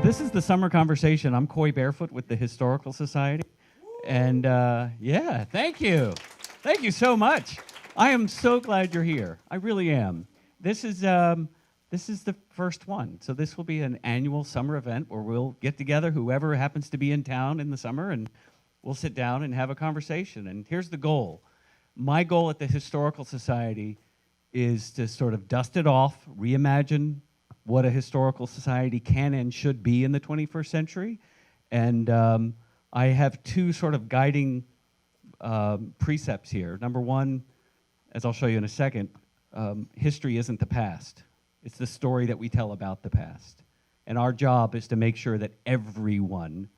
this is the summer conversation. I'm Coy Barefoot with the Historical Society. And yeah, thank you. Thank you so much. I am so glad you're here. I really am. This is the first one. So this will be an annual summer event where we'll get together, whoever happens to be in town in the summer, and we'll sit down and have a conversation. And here's the goal. My goal at the Historical Society is to sort of dust it off, reimagine what a historical society can and should be in the 21st century. And I have two sort of guiding precepts here. Number one, as I'll show you in a second, history isn't the past. It's the story that we tell about the past. And our job is to make sure that everyone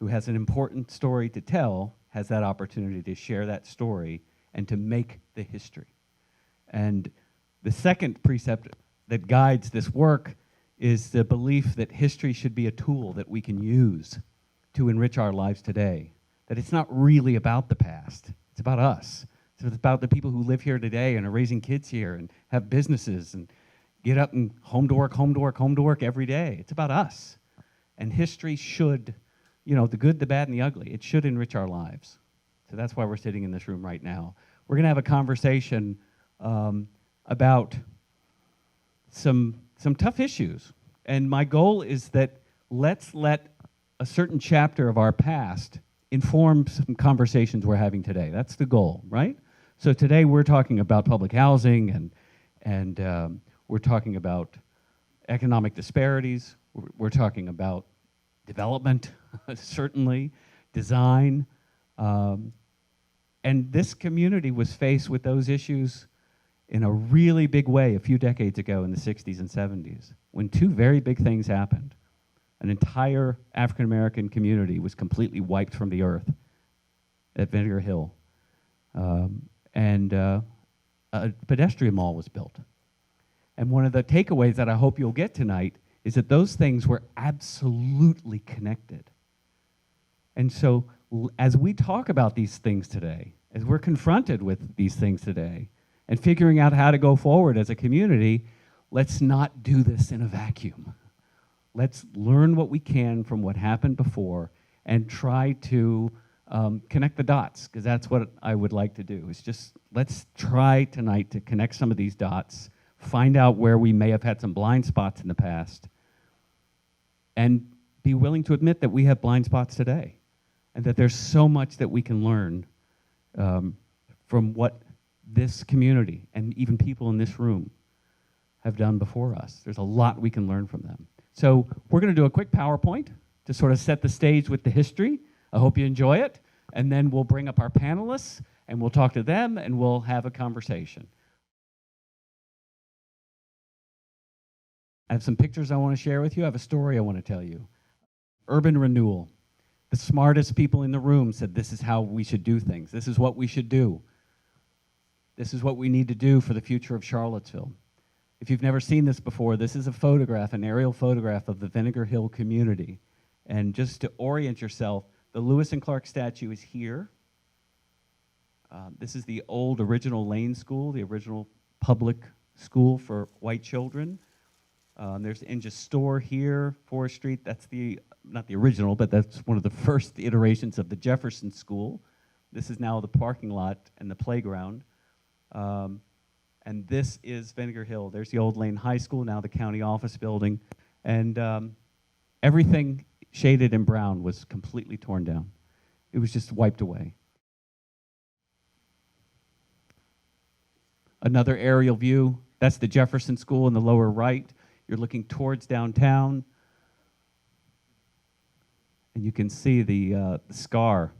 who has an important story to tell has that opportunity to share that story and to make the history. And the second precept that guides this work is the belief that history should be a tool that we can use to enrich our lives today. That it's not really about the past, it's about us. It's about the people who live here today and are raising kids here and have businesses and get up and home to work, home to work, home to work every day. It's about us. And history should, you know, the good, the bad, and the ugly, it should enrich our lives. So that's why we're sitting in this room right now. We're gonna have a conversation about some tough issues. And my goal is that let's let a certain chapter of our past inform some conversations we're having today. That's the goal, right? So today we're talking about public housing and we're talking about economic disparities. We're talking about development, certainly, design. And this community was faced with those issues in a really big way a few decades ago in the 60s and 70s, when two very big things happened. An entire African-American community was completely wiped from the earth at Vinegar Hill. And a pedestrian mall was built. And one of the takeaways that I hope you'll get tonight is that those things were absolutely connected. And so as we talk about these things today, as we're confronted with these things today, and figuring out how to go forward as a community, let's not do this in a vacuum. Let's learn what we can from what happened before and try to connect the dots, because that's what I would like to do, is just let's try tonight to connect some of these dots, find out where we may have had some blind spots in the past, and be willing to admit that we have blind spots today, and that there's so much that we can learn from what this community and even people in this room have done before us. There's a lot we can learn from them. So we're going to do a quick PowerPoint to sort of set the stage with the history. I hope you enjoy it. And then we'll bring up our panelists and we'll talk to them and we'll have a conversation. I have some pictures I want to share with you. I have a story I want to tell you. Urban renewal. The smartest people in the room said this is how we should do things. This is what we should do. This is what we need to do for the future of Charlottesville. If you've never seen this before, this is a photograph, an aerial photograph of the Vinegar Hill community. And just to orient yourself, the Lewis and Clark statue is here. This is the old original Lane School, the original public school for white children. There's Inge's store here, Forest Street. That's not the original, but that's one of the first iterations of the Jefferson School. This is now the parking lot and the playground. And this is Vinegar Hill. There's the old Lane High School, now the county office building. And everything shaded in brown was completely torn down. It was just wiped away. Another aerial view, that's the Jefferson School in the lower right. You're looking towards downtown. And you can see the scar,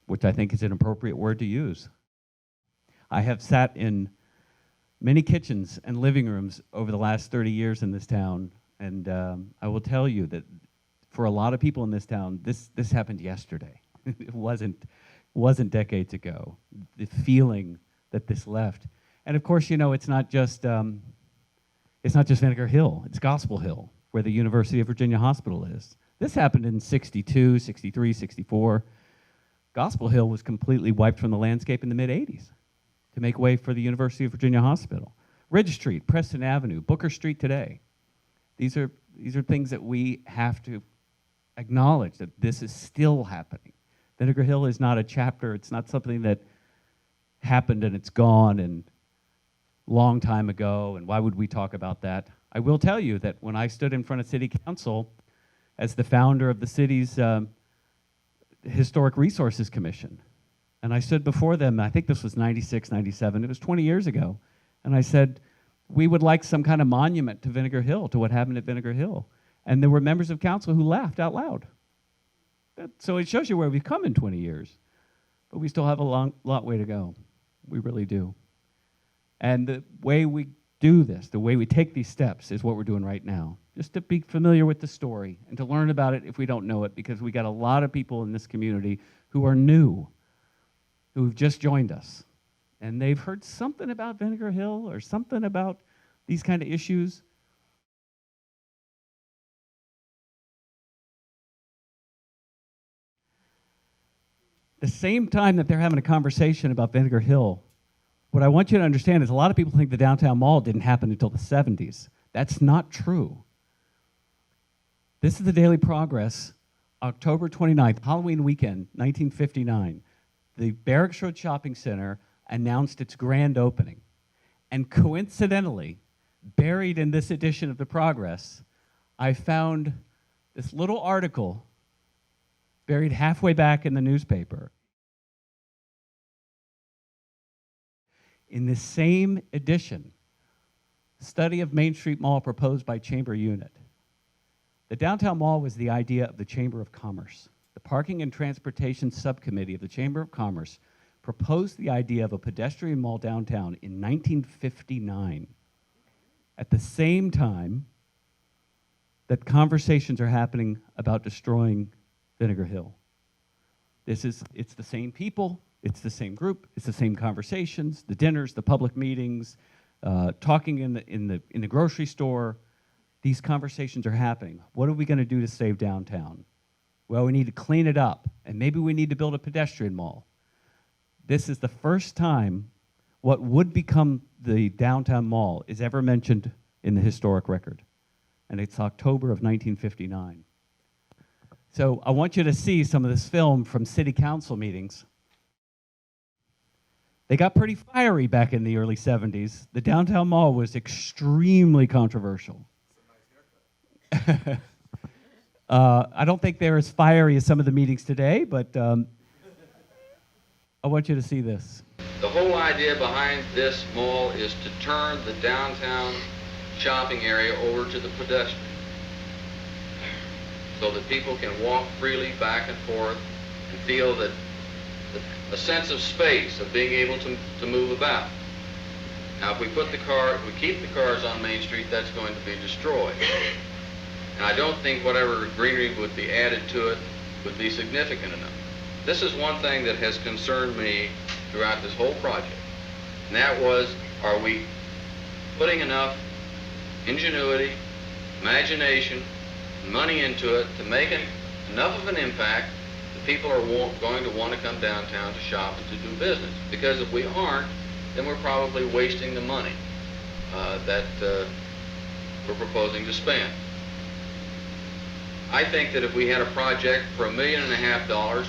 which I think is an appropriate word to use. I have sat in many kitchens and living rooms over the last 30 years in this town, and I will tell you that for a lot of people in this town, this happened yesterday. It wasn't decades ago. The feeling that this left, and of course, you know, it's not just Vinegar Hill. It's Gospel Hill, where the University of Virginia Hospital is. This happened in 62, 63, 64. Gospel Hill was completely wiped from the landscape in the mid-'80s. To make way for the University of Virginia Hospital. Ridge Street, Preston Avenue, Booker Street today. These are These are things that we have to acknowledge, that this is still happening. Vinegar Hill is not a chapter. It's not something that happened and it's gone and long time ago, and why would we talk about that? I will tell you that when I stood in front of City Council as the founder of the city's Historic Resources Commission, and I stood before them, I think this was 96, 97, it was 20 years ago, and I said, we would like some kind of monument to Vinegar Hill, to what happened at Vinegar Hill. And there were members of council who laughed out loud. So it shows you where we've come in 20 years. But we still have a lot way to go. We really do. And the way we do this, the way we take these steps is what we're doing right now. Just to be familiar with the story and to learn about it if we don't know it, because we got a lot of people in this community who are new, who've just joined us. And they've heard something about Vinegar Hill or something about these kind of issues. The same time that they're having a conversation about Vinegar Hill, what I want you to understand is a lot of people think the downtown mall didn't happen until the 70s. That's not true. This is the Daily Progress, October 29th, Halloween weekend, 1959. The Barracks Road Shopping Center announced its grand opening. And coincidentally, buried in this edition of the Progress, I found this little article buried halfway back in the newspaper. In this same edition, study of Main Street Mall proposed by Chamber Unit. The downtown mall was the idea of the Chamber of Commerce. The Parking and Transportation Subcommittee of the Chamber of Commerce proposed the idea of a pedestrian mall downtown in 1959. At the same time that conversations are happening about destroying Vinegar Hill. It's the same people, it's the same group, it's the same conversations, the dinners, the public meetings, talking in the grocery store. These conversations are happening. What are we going to do to save downtown? Well, we need to clean it up, and maybe we need to build a pedestrian mall. This is the first time what would become the downtown mall is ever mentioned in the historic record, and it's October of 1959. So I want you to see some of this film from city council meetings. They got pretty fiery back in the early 70s. The downtown mall was extremely controversial. I don't think they're as fiery as some of the meetings today, but I want you to see this. The whole idea behind this mall is to turn the downtown shopping area over to the pedestrian, so that people can walk freely back and forth and feel that a sense of space, of being able to move about. Now, if we keep the cars on Main Street, that's going to be destroyed. And I don't think whatever greenery would be added to it would be significant enough. This is one thing that has concerned me throughout this whole project, and that was, are we putting enough ingenuity, imagination, money into it to make enough of an impact that people are going to want to come downtown to shop and to do business? Because if we aren't, then we're probably wasting the money that we're proposing to spend. I think that if we had a project for $1.5 million,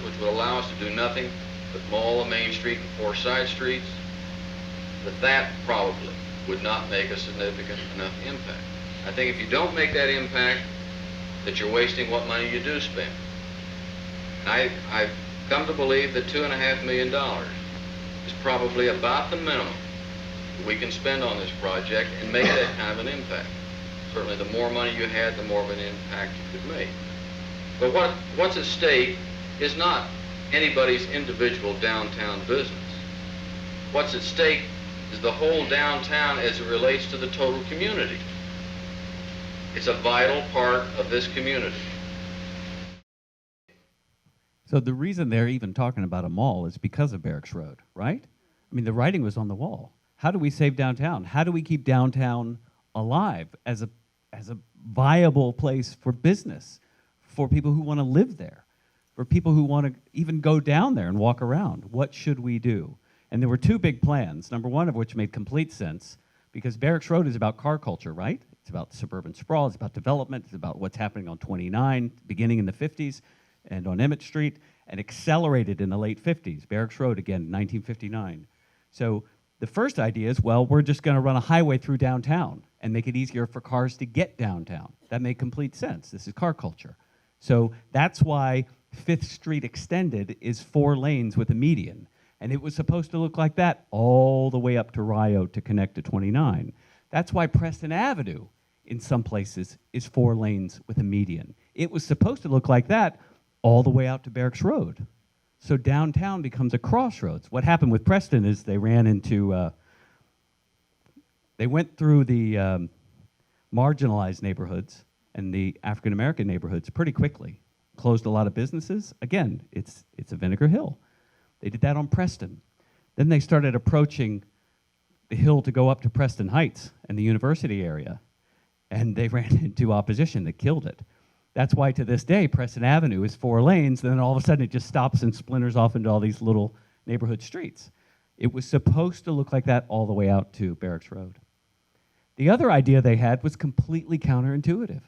which would allow us to do nothing but mall the Main Street and 4 side streets, that probably would not make a significant enough impact. I think if you don't make that impact, that you're wasting what money you do spend. And I've come to believe that $2.5 million is probably about the minimum that we can spend on this project and make that kind of an impact. Certainly the more money you had, the more of an impact you could make. But what's at stake is not anybody's individual downtown business. What's at stake is the whole downtown as it relates to the total community. It's a vital part of this community. So the reason they're even talking about a mall is because of Barracks Road, right? I mean, the writing was on the wall. How do we save downtown? How do we keep downtown alive as a viable place for business, for people who want to live there, for people who want to even go down there and walk around? What should we do? And there were 2 big plans, number one of which made complete sense, because Barracks Road is about car culture, right? It's about suburban sprawl. It's about development. It's about what's happening on 29, beginning in the 50s, and on Emmett Street, and accelerated in the late 50s. Barracks Road, again, 1959. So the first idea is, well, we're just going to run a highway through downtown and make it easier for cars to get downtown. That made complete sense. This is car culture. So that's why 5th Street Extended is 4 lanes with a median. And it was supposed to look like that all the way up to Rio to connect to 29. That's why Preston Avenue, in some places, is 4 lanes with a median. It was supposed to look like that all the way out to Barracks Road. So downtown becomes a crossroads. What happened with Preston is they ran into, they went through the marginalized neighborhoods and the African-American neighborhoods pretty quickly. Closed a lot of businesses. Again, it's a Vinegar Hill. They did that on Preston. Then they started approaching the hill to go up to Preston Heights and the university area. And they ran into opposition that killed it. That's why to this day, Preston Avenue is 4 lanes, then all of a sudden it just stops and splinters off into all these little neighborhood streets. It was supposed to look like that all the way out to Barracks Road. The other idea they had was completely counterintuitive.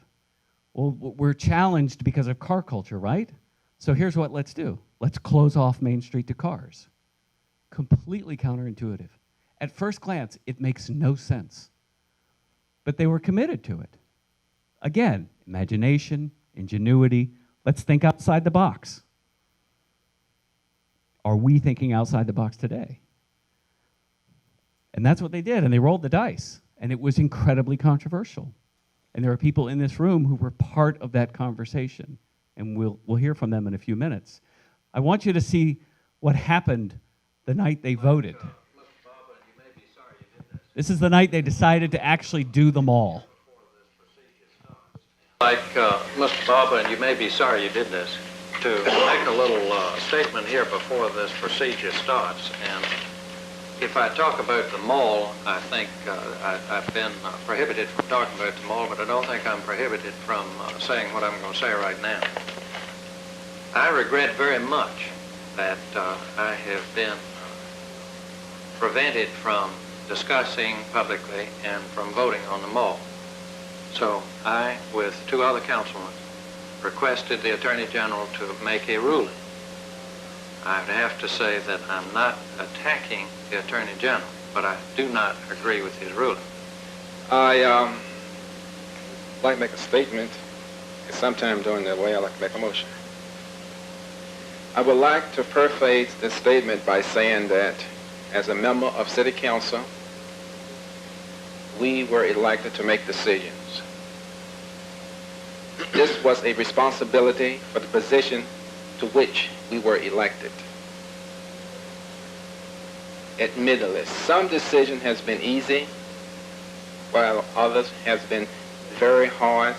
Well, we're challenged because of car culture, right? So here's what let's do. Let's close off Main Street to cars. Completely counterintuitive. At first glance, it makes no sense. But they were committed to it. Again, imagination, ingenuity. Let's think outside the box. Are we thinking outside the box today? And that's what they did, and they rolled the dice. And it was incredibly controversial. And there are people in this room who were part of that conversation. And we'll hear from them in a few minutes. I want you to see what happened the night they voted. This is the night they decided to actually do the mall. Like Mr. Barber, and you may be sorry you did this, to make a little statement here before this procedure starts. And if I talk about the mall, I think I've been prohibited from talking about the mall, but I don't think I'm prohibited from saying what I'm going to say right now. I regret very much that I have been prevented from discussing publicly and from voting on the mall. So I, with 2 other councilmen, requested the Attorney General to make a ruling. I would have to say that I'm not attacking the Attorney General, but I do not agree with his ruling. I like to make a statement, and sometime during that way I like to make a motion. I would like to preface this statement by saying that as a member of City Council, we were elected to make decisions. This was a responsibility for the position to which we were elected. Admittedly, some decision has been easy, while others has been very hard,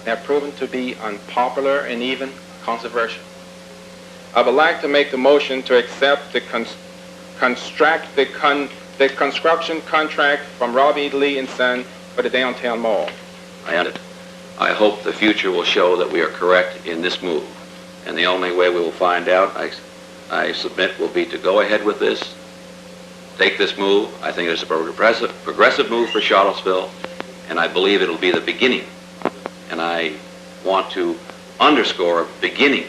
and have proven to be unpopular and even controversial. I would like to make the motion to accept the construction contract from Robbie Lee and Son for the downtown mall. I hope the future will show that we are correct in this move. And the only way we will find out, I submit, will be to go ahead with this, take this move. I think it's a progressive move for Charlottesville, and I believe it'll be the beginning. And I want to underscore beginning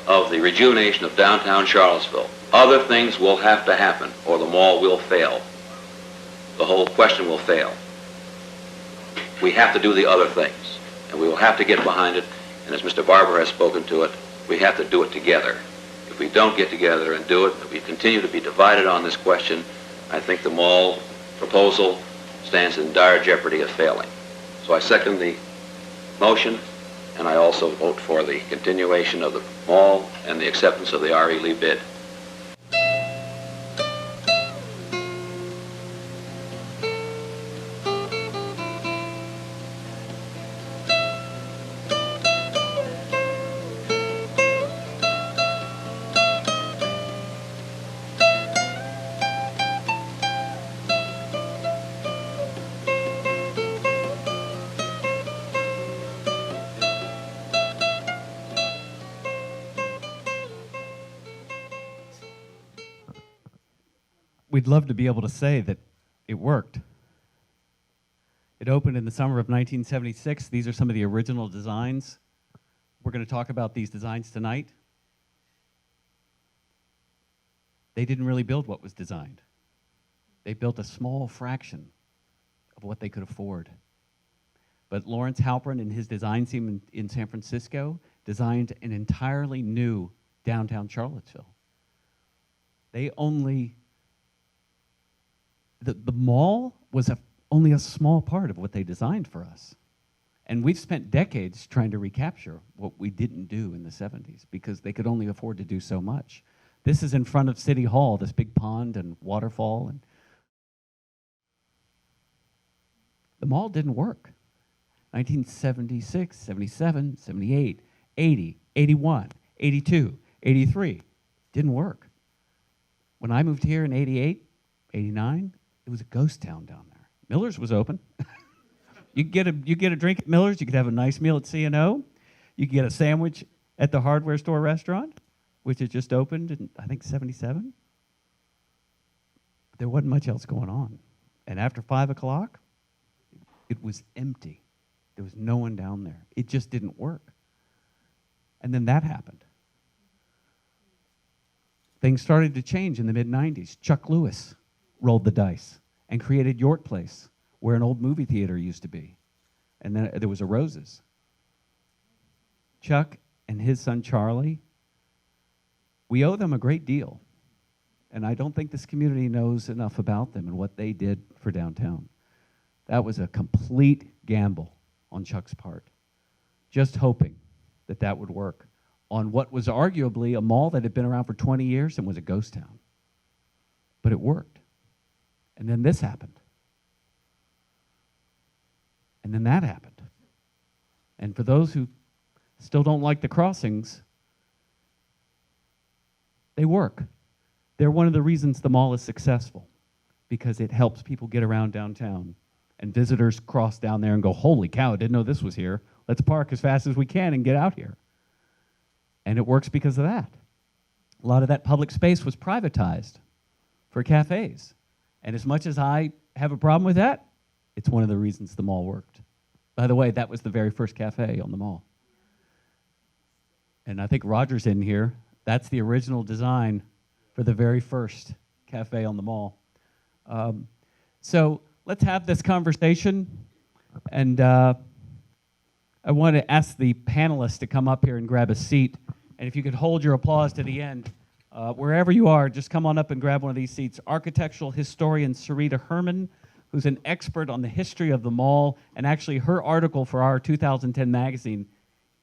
of the rejuvenation of downtown Charlottesville. Other things will have to happen, or the mall will fail. The whole question will fail. We have to do the other things, and we will have to get behind it, and as Mr. Barber has spoken to it, we have to do it together. If we don't get together and do it, if we continue to be divided on this question, I think the mall proposal stands in dire jeopardy of failing. So I second the motion, and I also vote for the continuation of the mall and the acceptance of the R.E. Lee bid. We'd love to be able to say that it worked. It opened in the summer of 1976. These are some of the original designs. We're going to talk about these designs tonight. They didn't really build what was designed. They built a small fraction of what they could afford. But Lawrence Halpern and his design team in San Francisco designed an entirely new downtown Charlottesville. They only, the mall was only a small part of what they designed for us. And we've spent decades trying to recapture what we didn't do in the 70s because they could only afford to do so much. This is in front of City Hall, this big pond and waterfall. And the mall didn't work. 1976, 77, 78, 80, 81, 82, 83, didn't work. When I moved here in 88, 89, it was a ghost town down there. Miller's was open. You get a drink at Miller's, you could have a nice meal at C&O, you could get a sandwich at the hardware store restaurant, which had just opened in, I think, 77. There wasn't much else going on. And after 5 o'clock, it was empty. There was no one down there. It just didn't work. And then that happened. Things started to change in the mid-90s. Chuck Lewis rolled the dice and created York Place, where an old movie theater used to be. And then there was a Roses. Chuck and his son Charlie, we owe them a great deal. And I don't think this community knows enough about them and what they did for downtown. That was a complete gamble on Chuck's part, just hoping that that would work on what was arguably a mall that had been around for 20 years and was a ghost town. But it worked. And then this happened. And then that happened. And for those who still don't like the crossings, they work. They're one of the reasons the mall is successful, because it helps people get around downtown. And visitors cross down there and go, holy cow, I didn't know this was here. Let's park as fast as we can and get out here. And it works because of that. A lot of that public space was privatized for cafes. And as much as I have a problem with that, it's one of the reasons the mall worked. By the way, that was the very first cafe on the mall. And I think Roger's in here. That's the original design for the very first cafe on the mall. So let's have this conversation. And I want to ask the panelists to come up here and grab a seat. And if you could hold your applause to the end, wherever you are, just come on up and grab one of these seats. Architectural historian Sarita Herman, who's an expert on the history of the mall, and actually her article for our 2010 magazine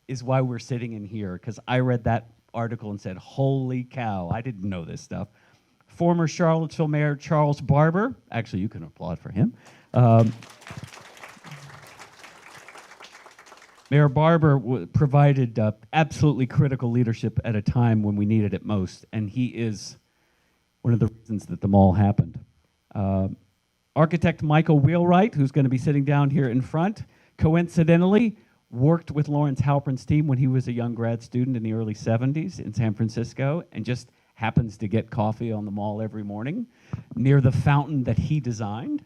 is why we're sitting in here, because I read that article and said, holy cow, I didn't know this stuff. Former Charlottesville Mayor Charles Barber, actually you can applaud for him. Mayor Barber provided absolutely critical leadership at a time when we needed it most, and he is one of the reasons that the mall happened. Architect Michael Wheelwright, who's going to be sitting down here in front, coincidentally worked with Lawrence Halpern's team when he was a young grad student in the early 70s in San Francisco, and just happens to get coffee on the mall every morning near the fountain that he designed.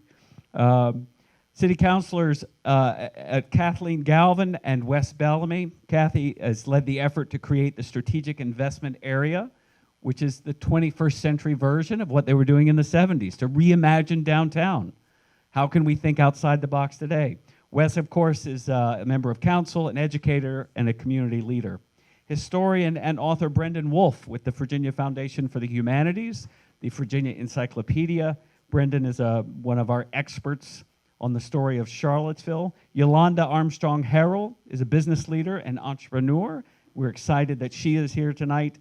City councilors Kathleen Galvin and Wes Bellamy. Kathy has led the effort to create the Strategic Investment Area, which is the 21st century version of what they were doing in the 70s, to reimagine downtown. How can we think outside the box today? Wes, of course, is a member of council, an educator, and a community leader. Historian and author Brendan Wolfe with the Virginia Foundation for the Humanities, the Virginia Encyclopedia. Brendan is one of our experts on the story of Charlottesville. Yolanda Armstrong Harrell is a business leader and entrepreneur. We're excited that she is here tonight.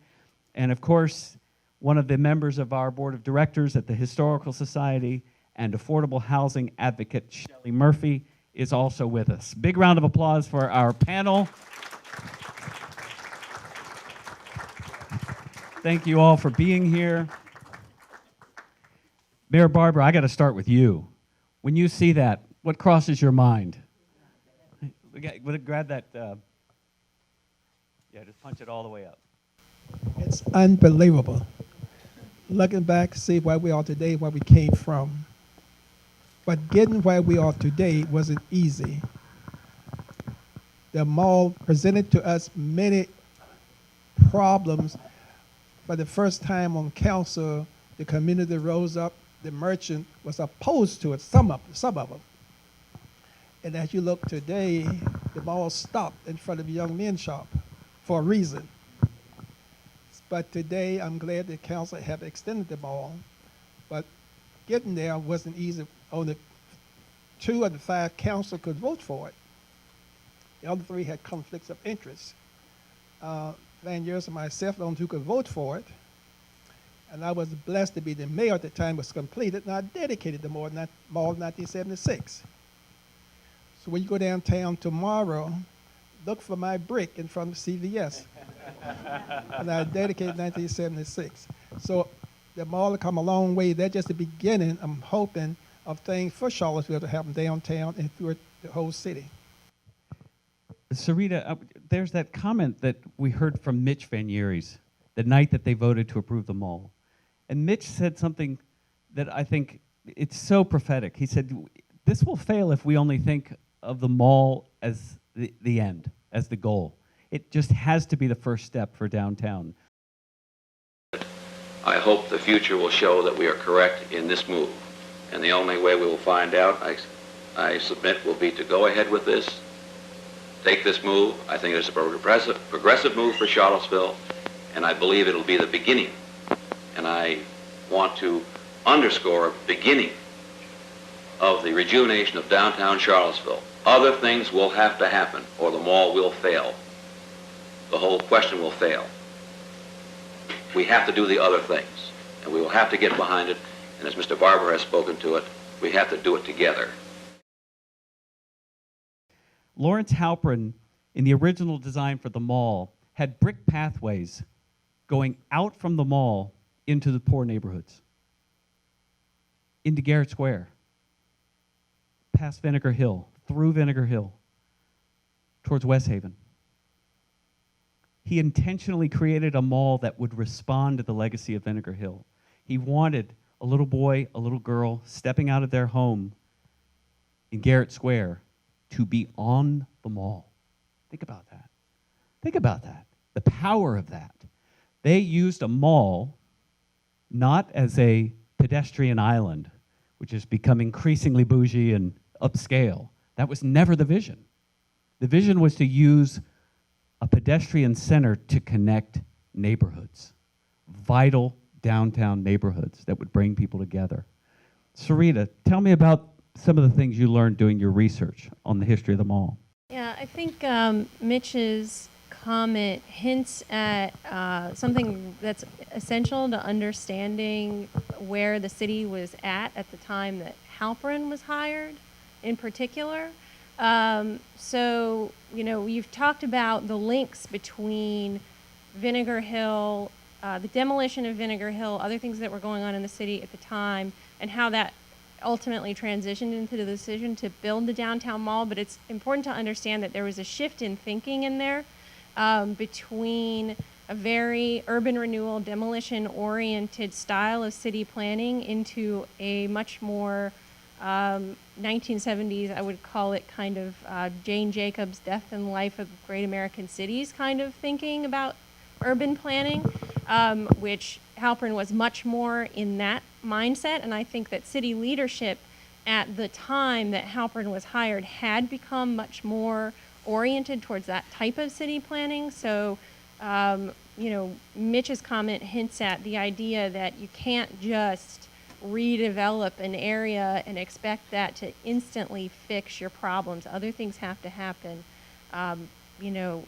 And of course, one of the members of our board of directors at the Historical Society and affordable housing advocate, Shelley Murphy, is also with us. Big round of applause for our panel. Thank you all for being here. Mayor Barber, I got to start with you. When you see that, what crosses your mind? Grab that. Yeah, just punch it all the way up. It's unbelievable. Looking back, see where we are today, where we came from. But getting where we are today wasn't easy. The mall presented to us many problems. For the first time on council, the community rose up. The merchant was opposed to it, some of them. And as you look today, the mall stopped in front of the young men's shop for a reason. But today, I'm glad the council have extended the mall. But getting there wasn't easy. Only 2 of the 5 council could vote for it. The other 3 had conflicts of interest. Van Years and myself, the only 2 could vote for it. And I was blessed to be the mayor at the time it was completed, and I dedicated the mall in 1976. So when you go downtown tomorrow, look for my brick in front of CVS. And I dedicated 1976. So the mall has come a long way. That's just the beginning, I'm hoping, of things for Charlottesville to happen downtown and through the whole city. Sarita, there's that comment that we heard from Mitch Van Yeries the night that they voted to approve the mall. And Mitch said something that I think it's so prophetic. He said, this will fail if we only think of the mall as the end, as the goal. It just has to be the first step for downtown. I hope the future will show that we are correct in this move. And the only way we will find out, I submit, will be to go ahead with this, take this move. I think it's a progressive move for Charlottesville, and I believe it'll be the beginning. And I want to underscore beginning of the rejuvenation of downtown Charlottesville. Other things will have to happen, or the mall will fail. The whole question will fail. We have to do the other things, and we will have to get behind it. And as Mr. Barber has spoken to it, we have to do it together. Lawrence Halpern, in the original design for the mall, had brick pathways going out from the mall into the poor neighborhoods, into Garrett Square, past Vinegar Hill, through Vinegar Hill, towards West Haven. He intentionally created a mall that would respond to the legacy of Vinegar Hill. He wanted a little boy, a little girl stepping out of their home in Garrett Square to be on the mall. Think about that. Think about that. The power of that. They used a mall not as a pedestrian island, which has become increasingly bougie and upscale. That was never the vision. The vision was to use a pedestrian center to connect neighborhoods, vital downtown neighborhoods that would bring people together. Sarita, tell me about some of the things you learned doing your research on the history of the mall. Yeah, I think Mitch's comment hints at something that's essential to understanding where the city was at the time that Halpern was hired in particular. So, you know, you've talked about the links between Vinegar Hill, the demolition of Vinegar Hill, other things that were going on in the city at the time, and how that ultimately transitioned into the decision to build the downtown mall. But it's important to understand that there was a shift in thinking in there between a very urban renewal, demolition-oriented style of city planning into a much more 1970s, I would call it kind of Jane Jacobs' Death and Life of Great American Cities kind of thinking about urban planning, which Halpern was much more in that mindset. And I think that city leadership at the time that Halpern was hired had become much more oriented towards that type of city planning. So, you know, Mitch's comment hints at the idea that you can't just redevelop an area and expect that to instantly fix your problems. Other things have to happen. You know,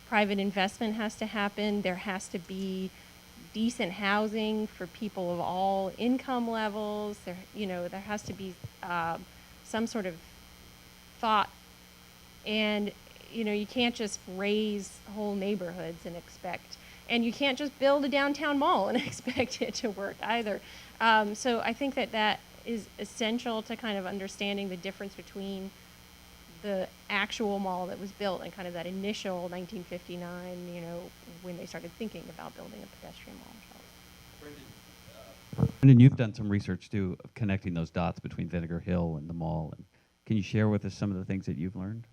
private investment has to happen. There has to be decent housing for people of all income levels. There, you know, there has to be some sort of thought. And, you know, you can't just raise whole neighborhoods and expect, and you can't just build a downtown mall and expect it to work either. So I think that that is essential to kind of understanding the difference between the actual mall that was built and kind of that initial 1959, you know, when they started thinking about building a pedestrian mall. Brendan, And then you've done some research too of connecting those dots between Vinegar Hill and the mall. And can you share with us some of the things that you've learned?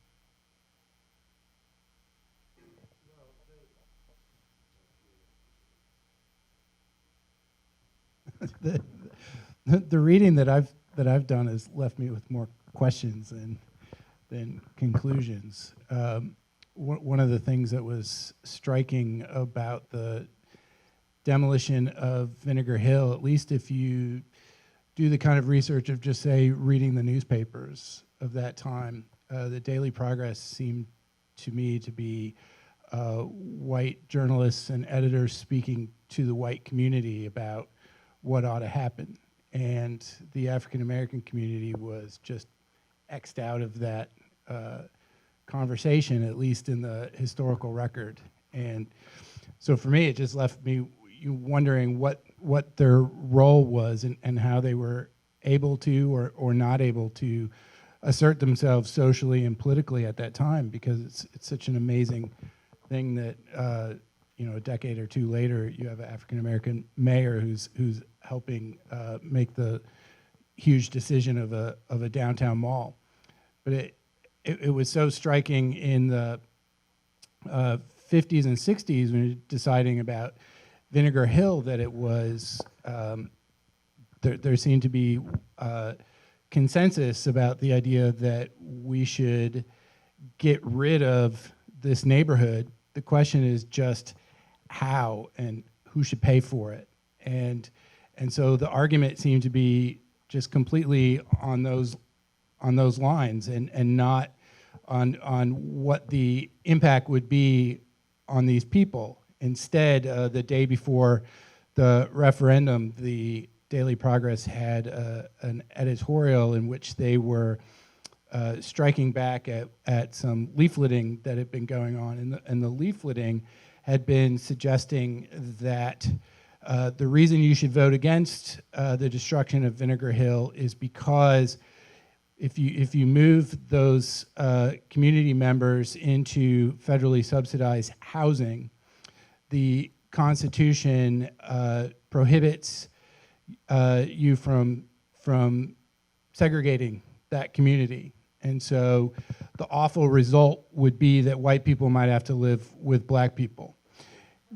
The reading that I've done has left me with more questions than conclusions. One of the things that was striking about the demolition of Vinegar Hill, at least if you do the kind of research of just, say, reading the newspapers of that time, the Daily Progress seemed to me to be white journalists and editors speaking to the white community about what ought to happen. And the African American community was just X'd out of that conversation, at least in the historical record. And so for me, it just left me wondering what their role was and how they were able to or not able to assert themselves socially and politically at that time, because it's such an amazing thing that a decade or two later you have an African American mayor who's helping make the huge decision of a downtown mall. But it was so striking in the 50s and 60s when you're deciding about Vinegar Hill that it was there seemed to be consensus about the idea that we should get rid of this neighborhood. The question is just how and who should pay for it. And so the argument seemed to be just completely on those lines and not on what the impact would be on these people. Instead, the day before the referendum, the Daily Progress had an editorial in which they were striking back at some leafleting that had been going on. And the leafleting had been suggesting that the reason you should vote against the destruction of Vinegar Hill is because if you move those community members into federally subsidized housing, the Constitution prohibits you from segregating that community. And so the awful result would be that white people might have to live with black people.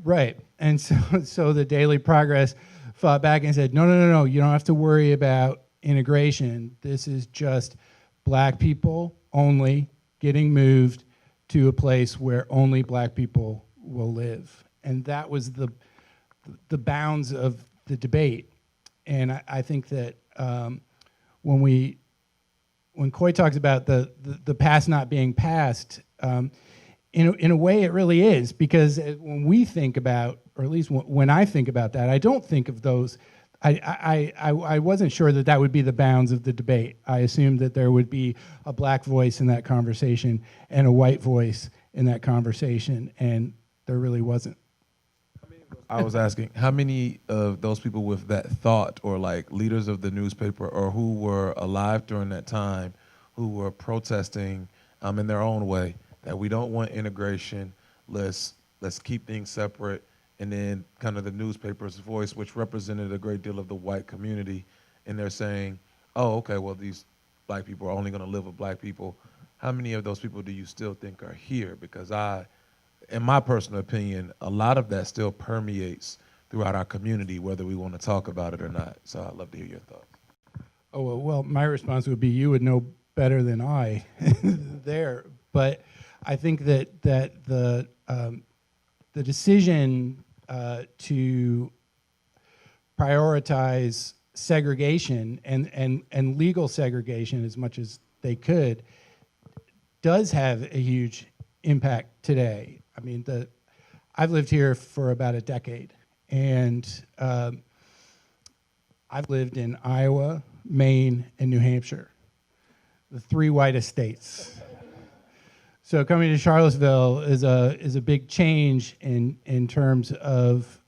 Right. And so the Daily Progress fought back and said, no, you don't have to worry about integration. This is just black people only getting moved to a place where only black people will live. And that was the bounds of the debate. And I think that when Coy talks about the past not being past, in a way it really is, because when we think about, or at least when I think about that, I don't think of those. I wasn't sure that would be the bounds of the debate. I assumed that there would be a black voice in that conversation and a white voice in that conversation, and there really wasn't. I was asking, how many of those people with that thought, or like leaders of the newspaper, or who were alive during that time, who were protesting in their own way that we don't want integration, let's keep things separate, and then kind of the newspaper's voice, which represented a great deal of the white community, and they're saying, oh, okay, well, these black people are only going to live with black people. How many of those people do you still think are here? Because in my personal opinion, a lot of that still permeates throughout our community, whether we want to talk about it or not. So I'd love to hear your thoughts. Oh, well, my response would be you would know better than I there. But I think that the decision to prioritize segregation and legal segregation as much as they could does have a huge impact today. I mean, I've lived here for about a decade, and I've lived in Iowa, Maine, and New Hampshire, the three whitest states. So coming to Charlottesville is a big change in terms of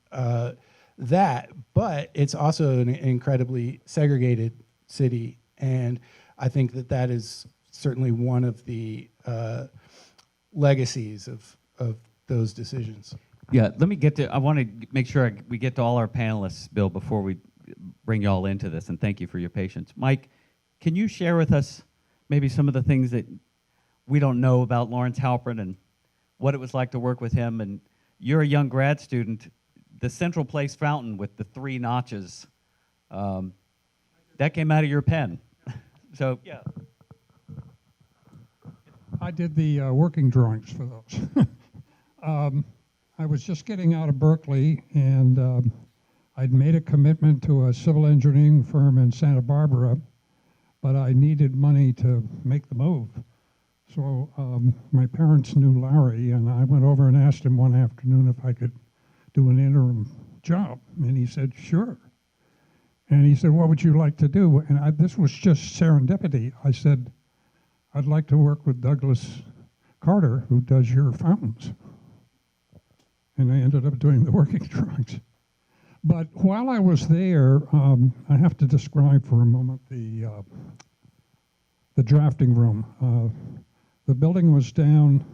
that, but it's also an incredibly segregated city, and I think that is certainly one of the legacies of those decisions. Yeah, let me get to, I want to make sure we get to all our panelists, Bill, before we bring you all into this, and thank you for your patience. Mike, can you share with us maybe some of the things that we don't know about Lawrence Halpern and what it was like to work with him? And you're a young grad student. The Central Place fountain with the 3 notches, that came out of your pen. So, yeah. I did the working drawings for those. I was just getting out of Berkeley, and I'd made a commitment to a civil engineering firm in Santa Barbara, but I needed money to make the move. So my parents knew Larry, and I went over and asked him one afternoon if I could do an interim job, and he said, sure. And he said, what would you like to do? And this was just serendipity. I said, I'd like to work with Douglas Carter, who does your fountains. And I ended up doing the working drawings. But while I was there, I have to describe for a moment the drafting room. The building was down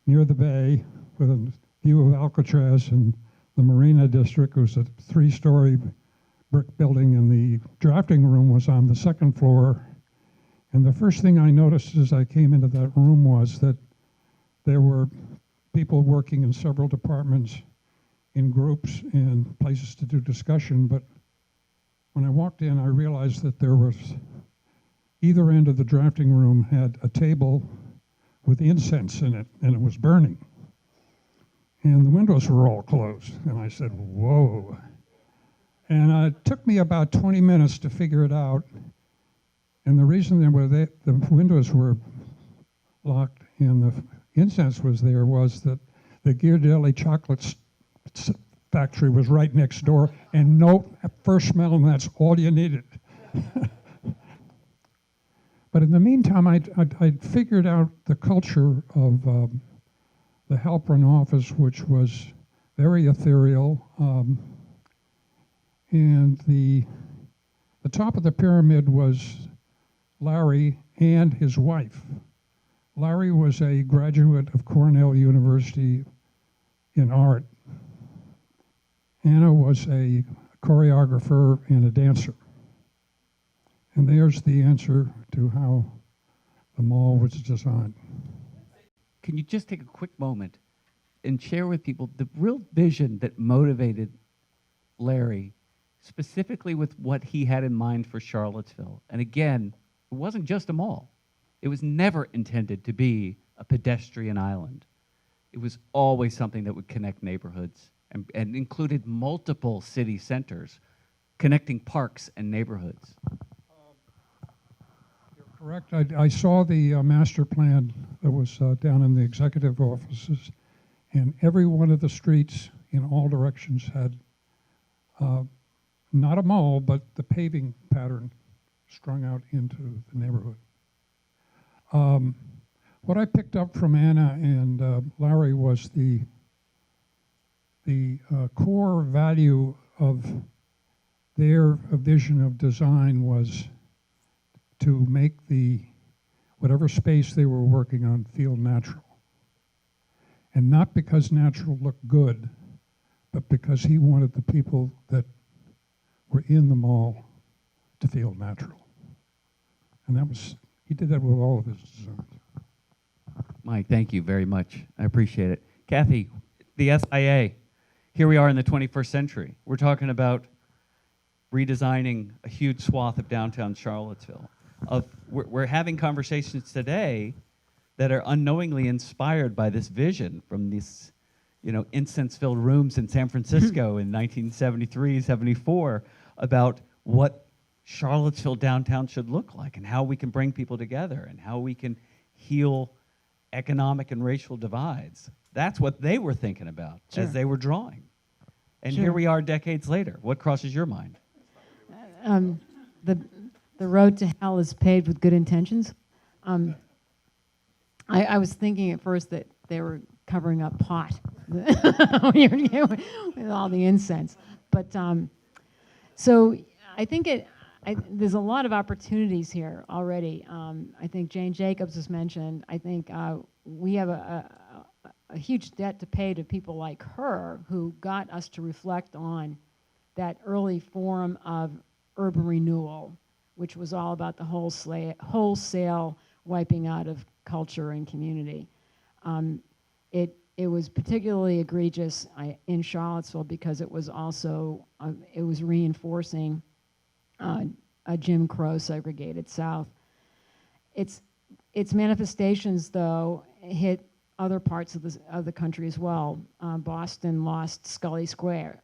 near the bay with a view of Alcatraz and the Marina District. It was a 3-story brick building, and the drafting room was on the 2nd floor. And the first thing I noticed as I came into that room was that there were people working in several departments in groups and places to do discussion. But when I walked in, I realized that there was either end of the drafting room had a table with incense in it, and it was burning. And the windows were all closed. And I said, whoa. And it took me about 20 minutes to figure it out. And the reason the windows were locked and the incense was there was that the Ghirardelli chocolate factory was right next door, and no first smell, and that's all you needed. But in the meantime, I'd figured out the culture of the Halpern office, which was very ethereal. And the top of the pyramid was Larry and his wife. Larry was a graduate of Cornell University in art. Anna was a choreographer and a dancer. And there's the answer to how the mall was designed. Can you just take a quick moment and share with people the real vision that motivated Larry, specifically with what he had in mind for Charlottesville? And again, it wasn't just a mall. It was never intended to be a pedestrian island. It was always something that would connect neighborhoods and included multiple city centers, connecting parks and neighborhoods. You're correct. I saw the master plan that was down in the executive offices, and every one of the streets in all directions had not a mall, but the paving pattern strung out into the neighborhood. What I picked up from Anna and Larry was the core value of their vision of design was to make whatever space they were working on feel natural. And not because natural looked good, but because he wanted the people that were in the mall to feel natural. And he did that with all of his designs. Mike, thank you very much. I appreciate it. Kathy, the SIA, here we are in the 21st century. We're talking about redesigning a huge swath of downtown Charlottesville. We're having conversations today that are unknowingly inspired by this vision from these, incense-filled rooms in San Francisco in 1973, 74, about what Charlottesville downtown should look like and how we can bring people together and how we can heal economic and racial divides. That's what they were thinking about as they were drawing. And here we are decades later. What crosses your mind? The road to hell is paved with good intentions. I was thinking at first that they were covering up pot with all the incense. But so I think there's a lot of opportunities here already. I think Jane Jacobs has mentioned. I think we have a huge debt to pay to people like her who got us to reflect on that early form of urban renewal, which was all about the wholesale wiping out of culture and community. It was particularly egregious in Charlottesville because it was also, it was reinforcing a Jim Crow segregated South. Its manifestations, though, hit other parts of the country as well. Boston lost Scully Square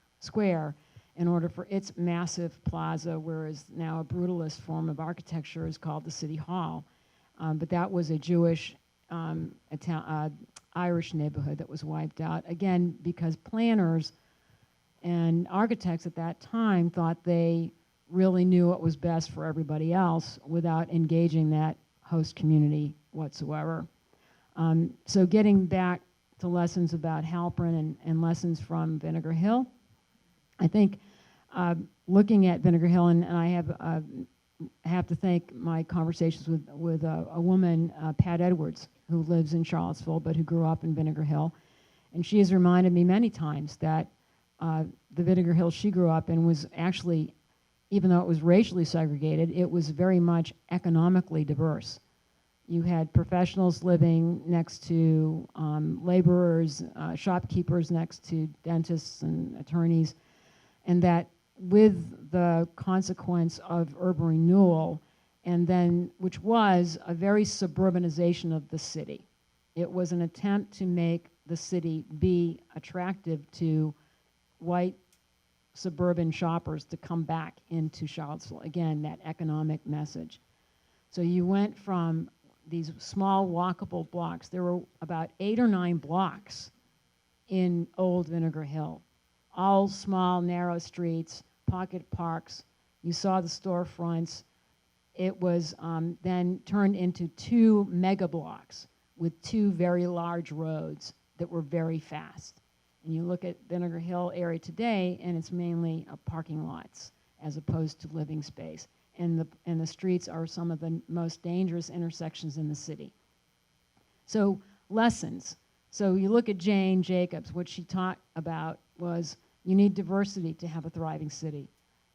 in order for its massive plaza, whereas now a brutalist form of architecture is called the City Hall. But that was a Jewish Irish neighborhood that was wiped out, again, because planners and architects at that time thought they really knew what was best for everybody else without engaging that host community whatsoever. So getting back to lessons about Halpern and lessons from Vinegar Hill, I think looking at Vinegar Hill, and I have to thank my conversations with a woman, Pat Edwards, who lives in Charlottesville but who grew up in Vinegar Hill. And she has reminded me many times that the Vinegar Hill she grew up in was actually, even though it was racially segregated, it was very much economically diverse. You had professionals living next to laborers, shopkeepers next to dentists and attorneys, and that with the consequence of urban renewal, and then, which was a very suburbanization of the city. It was an attempt to make the city be attractive to white suburban shoppers to come back into Charlottesville. Again, that economic message. So you went from these small walkable blocks. There were about 8 or 9 blocks in Old Vinegar Hill, all small, narrow streets, pocket parks. You saw the storefronts. It was then turned into 2 mega blocks with 2 very large roads that were very fast. And you look at Vinegar Hill area today, and it's mainly parking lots as opposed to living space. And the streets are some of the most dangerous intersections in the city. So lessons. So you look at Jane Jacobs, what she taught about was you need diversity to have a thriving city.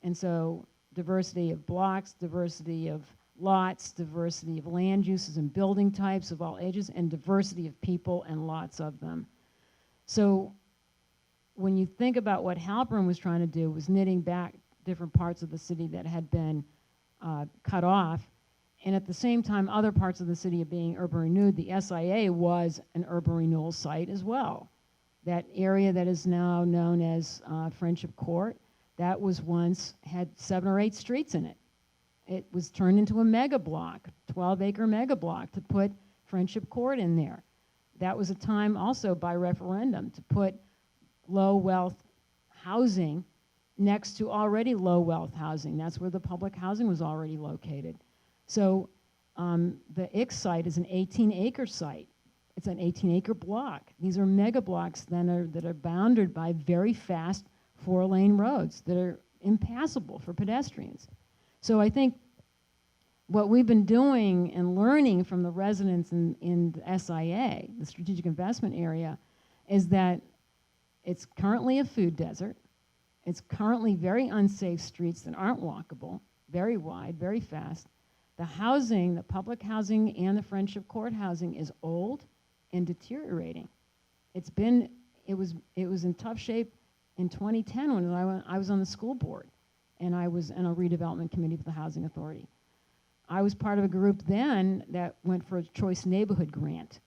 And so diversity of blocks, diversity of lots, diversity of land uses and building types of all ages, and diversity of people and lots of them. So when you think about what Halpern was trying to do, was knitting back different parts of the city that had been cut off, and at the same time other parts of the city are being urban renewed. The SIA was an urban renewal site as well. That area that is now known as Friendship Court, that was once had 7 or 8 streets in it. It was turned into a mega block, 12-acre mega block, to put Friendship Court in there. That was a time also by referendum to put low wealth housing next to already low wealth housing. That's where the public housing was already located. So the Ix site is an 18-acre site. It's an 18-acre block. These are mega blocks then that are bounded by very fast 4-lane roads that are impassable for pedestrians. So I think what we've been doing and learning from the residents in the SIA, the Strategic Investment Area, is that it's currently a food desert. It's currently very unsafe streets that aren't walkable, very wide, very fast. The housing, the public housing and the Friendship Court housing is old and deteriorating. It was in tough shape in 2010 when I was on the school board and I was in a redevelopment committee for the Housing Authority. I was part of a group then that went for a choice neighborhood grant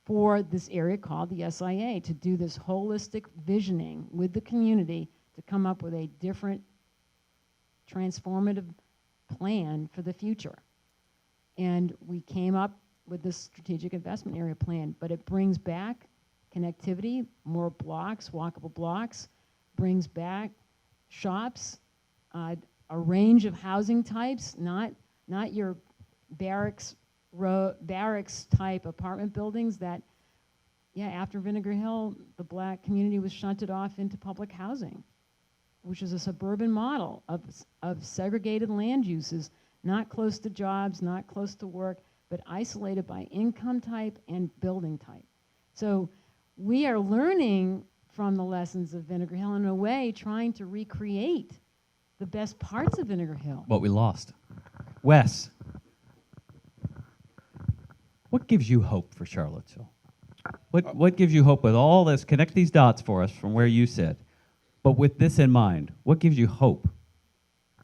for this area called the SIA to do this holistic visioning with the community to come up with a different transformative plan for the future. And we came up with this strategic investment area plan, but it brings back connectivity, more blocks, walkable blocks, brings back shops, a range of housing types, not your barracks type apartment buildings that, after Vinegar Hill, the black community was shunted off into public housing, which is a suburban model of segregated land uses, not close to jobs, not close to work, but isolated by income type and building type. So we are learning from the lessons of Vinegar Hill, in a way trying to recreate the best parts of Vinegar Hill. What we lost. Wes, what gives you hope for Charlottesville? What gives you hope with all this? Connect these dots for us from where you sit. But with this in mind, what gives you hope?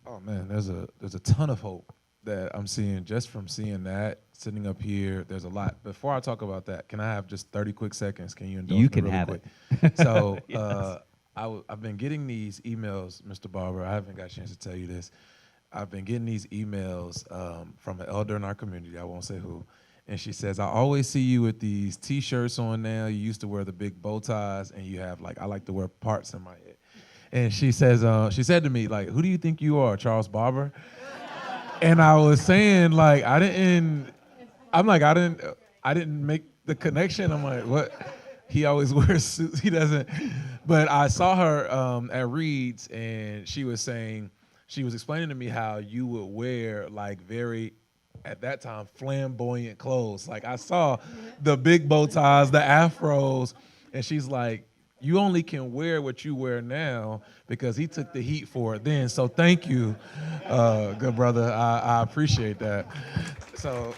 Oh man, there's a ton of hope that I'm seeing just from seeing that, sitting up here. There's a lot. Before I talk about that, can I have just 30 quick seconds? Can you indulge me You can really have quick? it. So Yes. I've been getting these emails, Mr. Barber. I haven't got a chance to tell you this. I've been getting these emails from an elder in our community. I won't say who. And she says, I always see you with these T-shirts on now. You used to wear the big bow ties, and you have, like, I like to wear parts in my head. And she says, she said to me, like, who do you think you are, Charles Barber? And I was saying, like, I didn't make the connection. I'm like, what? He always wears suits. He doesn't. But I saw her at Reed's, and she was explaining to me how you would wear, like, very, at that time, flamboyant clothes. Like, I saw the big bow ties, the afros, and she's like, you only can wear what you wear now because he took the heat for it then. So thank you, good brother. I appreciate that. So,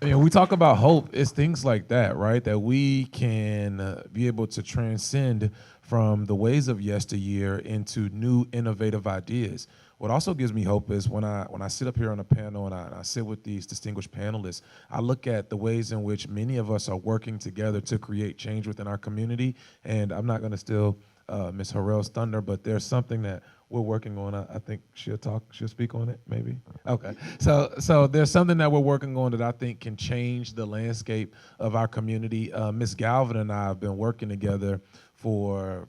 we talk about hope. It's things like that, right? That we can be able to transcend from the ways of yesteryear into new innovative ideas. What also gives me hope is when I sit up here on a panel and I sit with these distinguished panelists, I look at the ways in which many of us are working together to create change within our community. And I'm not going to steal Ms. Harrell's thunder, but there's something that we're working on. I think she'll speak on it, maybe? Okay. So there's something that we're working on that I think can change the landscape of our community. Ms. Galvin and I have been working together for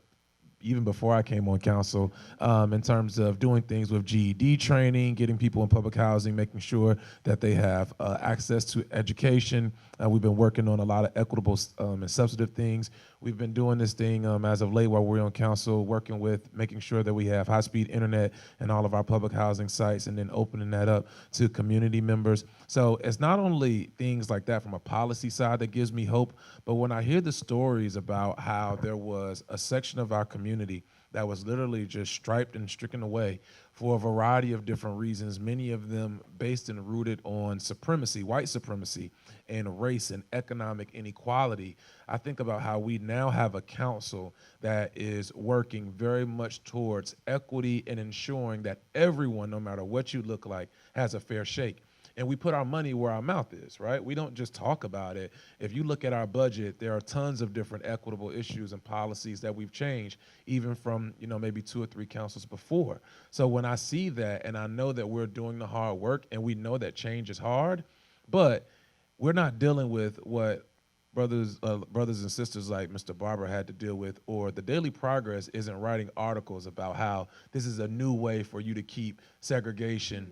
even before I came on council, in terms of doing things with GED training, getting people in public housing, making sure that they have access to education. We've been working on a lot of equitable and substantive things. We've been doing this thing as of late while we're on council, working with making sure that we have high-speed internet in all of our public housing sites and then opening that up to community members. So it's not only things like that from a policy side that gives me hope, but when I hear the stories about how there was a section of our community that was literally just striped and stricken away for a variety of different reasons, many of them based and rooted on supremacy, white supremacy, and race and economic inequality. I think about how we now have a council that is working very much towards equity and ensuring that everyone, no matter what you look like, has a fair shake. And we put our money where our mouth is, right? We don't just talk about it. If you look at our budget, there are tons of different equitable issues and policies that we've changed, even from, maybe 2 or 3 councils before. So when I see that and I know that we're doing the hard work and we know that change is hard, but we're not dealing with what brothers and sisters like Mr. Barber had to deal with, or the Daily Progress isn't writing articles about how this is a new way for you to keep segregation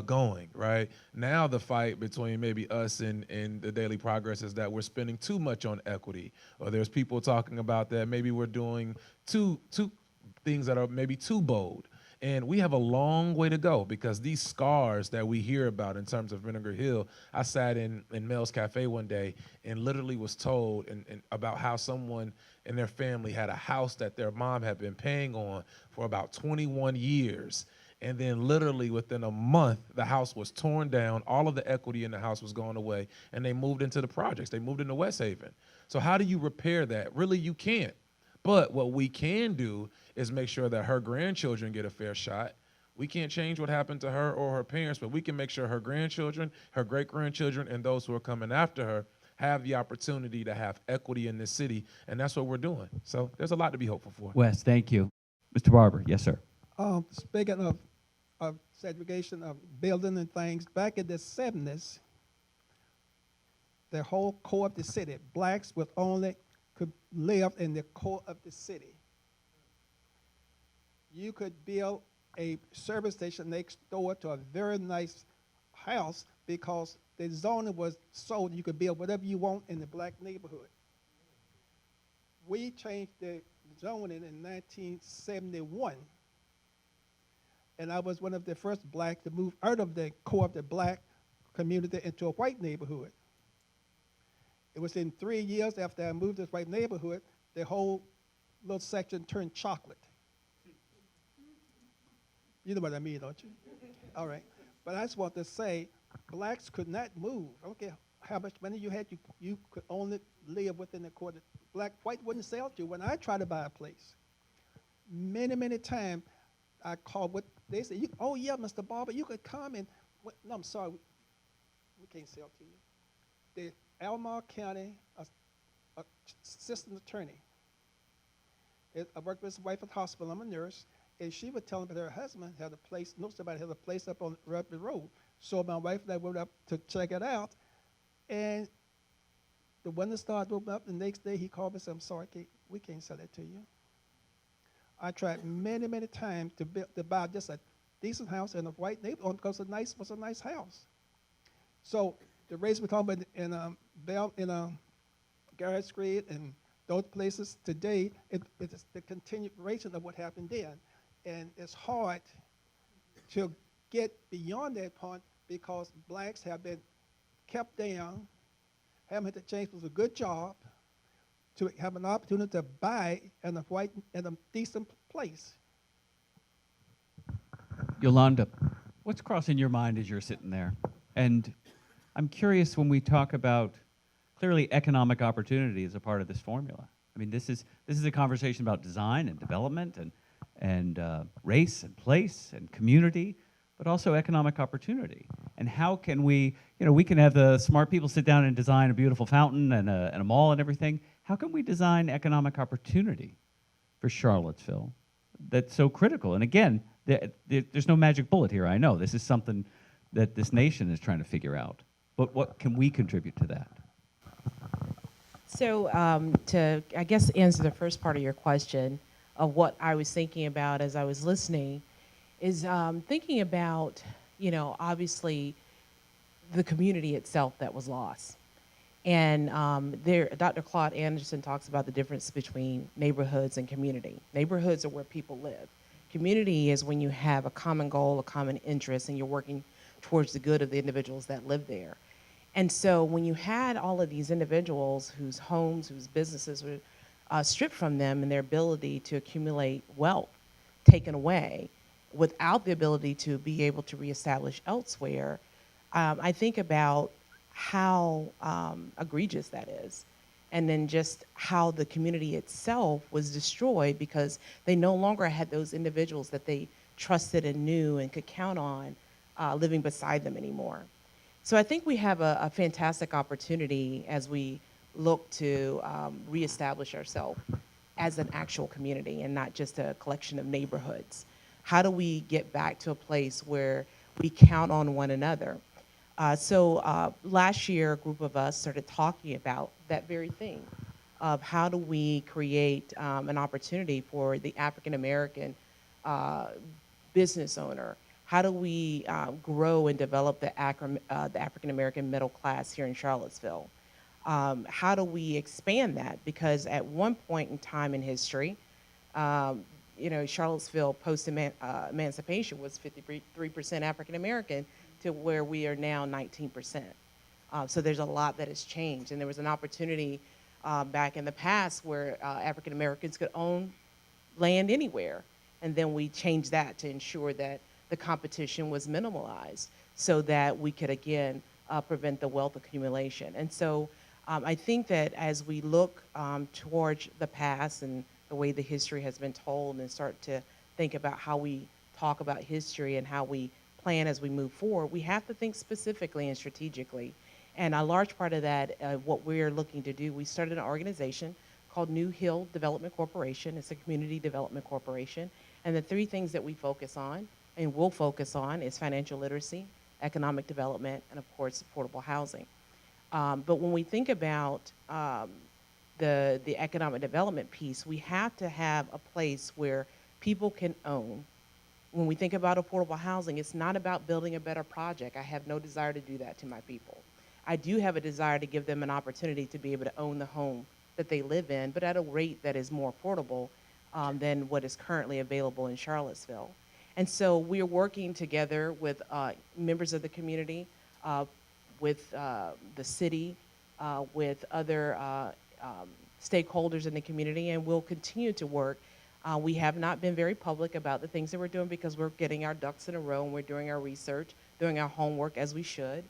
going, right? Now the fight between maybe us and the Daily Progress is that we're spending too much on equity, or there's people talking about that maybe we're doing two things that are maybe too bold. And we have a long way to go because these scars that we hear about in terms of Vinegar Hill, I sat in Mel's Cafe one day and literally was told and about how someone in their family had a house that their mom had been paying on for about 21 years. And then literally within a month, the house was torn down. All of the equity in the house was gone away. And they moved into the projects. They moved into West Haven. So how do you repair that? Really, you can't. But what we can do is make sure that her grandchildren get a fair shot. We can't change what happened to her or her parents, but we can make sure her grandchildren, her great-grandchildren, and those who are coming after her have the opportunity to have equity in this city. And that's what we're doing. So there's a lot to be hopeful for. Wes, thank you. Mr. Barber, yes, sir. Speaking of segregation of building and things, back in the 70s, the whole core of the city, blacks could live in the core of the city. You could build a service station next door to a very nice house because the zoning was so you could build whatever you want in the black neighborhood. We changed the zoning in 1971. And I was one of the first blacks to move out of the core of the black community into a white neighborhood. It was in 3 years after I moved to this white neighborhood the whole little section turned chocolate. You know what I mean, don't you? All right. But I just want to say, blacks could not move. I don't care how much money you had, you could only live within the quarter. White wouldn't sell to you. When I tried to buy a place, many times I called what they said, oh yeah, Mr. Barber, you could come and, no, I'm sorry, we can't sell to you. The Albemarle County assistant attorney, I worked with his wife at the hospital, I'm a nurse, and she was telling me that her husband had a place, knows somebody had a place up on Rugby Road. So my wife and I went up to check it out, and the window started opening up. The next day he called me and said, I'm sorry, we can't sell it to you. I tried many times to buy just a decent house in a white neighborhood because it was a nice house. So the race we're talking about in Garrett Street and those places today, it's the continuation of what happened then. And it's hard to get beyond that point because blacks have been kept down, haven't had the chance to do a good job, to have an opportunity to buy in a decent place. Yolanda, what's crossing your mind as you're sitting there? And I'm curious, when we talk about clearly economic opportunity as a part of this formula. I mean, this is a conversation about design and development and race and place and community, but also economic opportunity. And how can we, we can have the smart people sit down and design a beautiful fountain and a mall and everything. How can we design economic opportunity for Charlottesville that's so critical? And again, there's no magic bullet here, I know. This is something that this nation is trying to figure out. But what can we contribute to that? So to, I guess, answer the first part of your question of what I was thinking about as I was listening is thinking about, obviously the community itself that was lost. And Dr. Claude Anderson talks about the difference between neighborhoods and community. Neighborhoods are where people live. Community is when you have a common goal, a common interest, and you're working towards the good of the individuals that live there. And so when you had all of these individuals whose homes, whose businesses were stripped from them and their ability to accumulate wealth taken away without the ability to be able to reestablish elsewhere, I think about how egregious that is. And then just how the community itself was destroyed because they no longer had those individuals that they trusted and knew and could count on living beside them anymore. So I think we have a fantastic opportunity as we look to reestablish ourselves as an actual community and not just a collection of neighborhoods. How do we get back to a place where we count on one another? So last year, a group of us started talking about that very thing of how do we create an opportunity for the African-American business owner. How do we grow and develop the African-American middle class here in Charlottesville? How do we expand that? Because at one point in time in history, Charlottesville post-emancipation was 53% African-American to where we are now 19%. So there's a lot that has changed. And there was an opportunity back in the past where African-Americans could own land anywhere. And then we changed that to ensure that the competition was minimalized so that we could, again, prevent the wealth accumulation. And so I think that as we look towards the past and the way the history has been told and start to think about how we talk about history and how we plan as we move forward, we have to think specifically and strategically. And a large part of that, what we're looking to do, we started an organization called New Hill Development Corporation. It's a community development corporation. And the three things that we focus on and will focus on is financial literacy, economic development, and of course, affordable housing. But when we think about the economic development piece, we have to have a place where people can own. When we think about affordable housing, it's not about building a better project. I have no desire to do that to my people. I do have a desire to give them an opportunity to be able to own the home that they live in, but at a rate that is more affordable than what is currently available in Charlottesville. And so we're working together with members of the community, with the city, with other stakeholders in the community, and we'll continue to work. We have not been very public about the things that we're doing because we're getting our ducks in a row and we're doing our research, doing our homework as we should.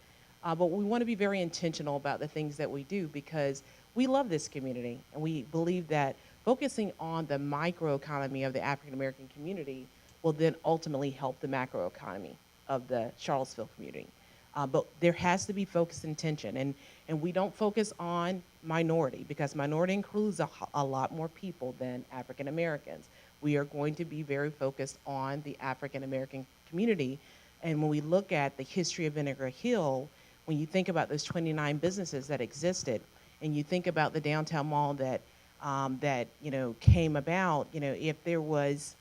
But we want to be very intentional about the things that we do because we love this community, and we believe that focusing on the microeconomy of the African American community will then ultimately help the macroeconomy of the Charlottesville community. But there has to be focused intention, and we don't focus on minority because minority includes a lot more people than African Americans. We are going to be very focused on the African American community, and when we look at the history of Vinegar Hill, when you think about those 29 businesses that existed, and you think about the downtown mall that came about, if there was,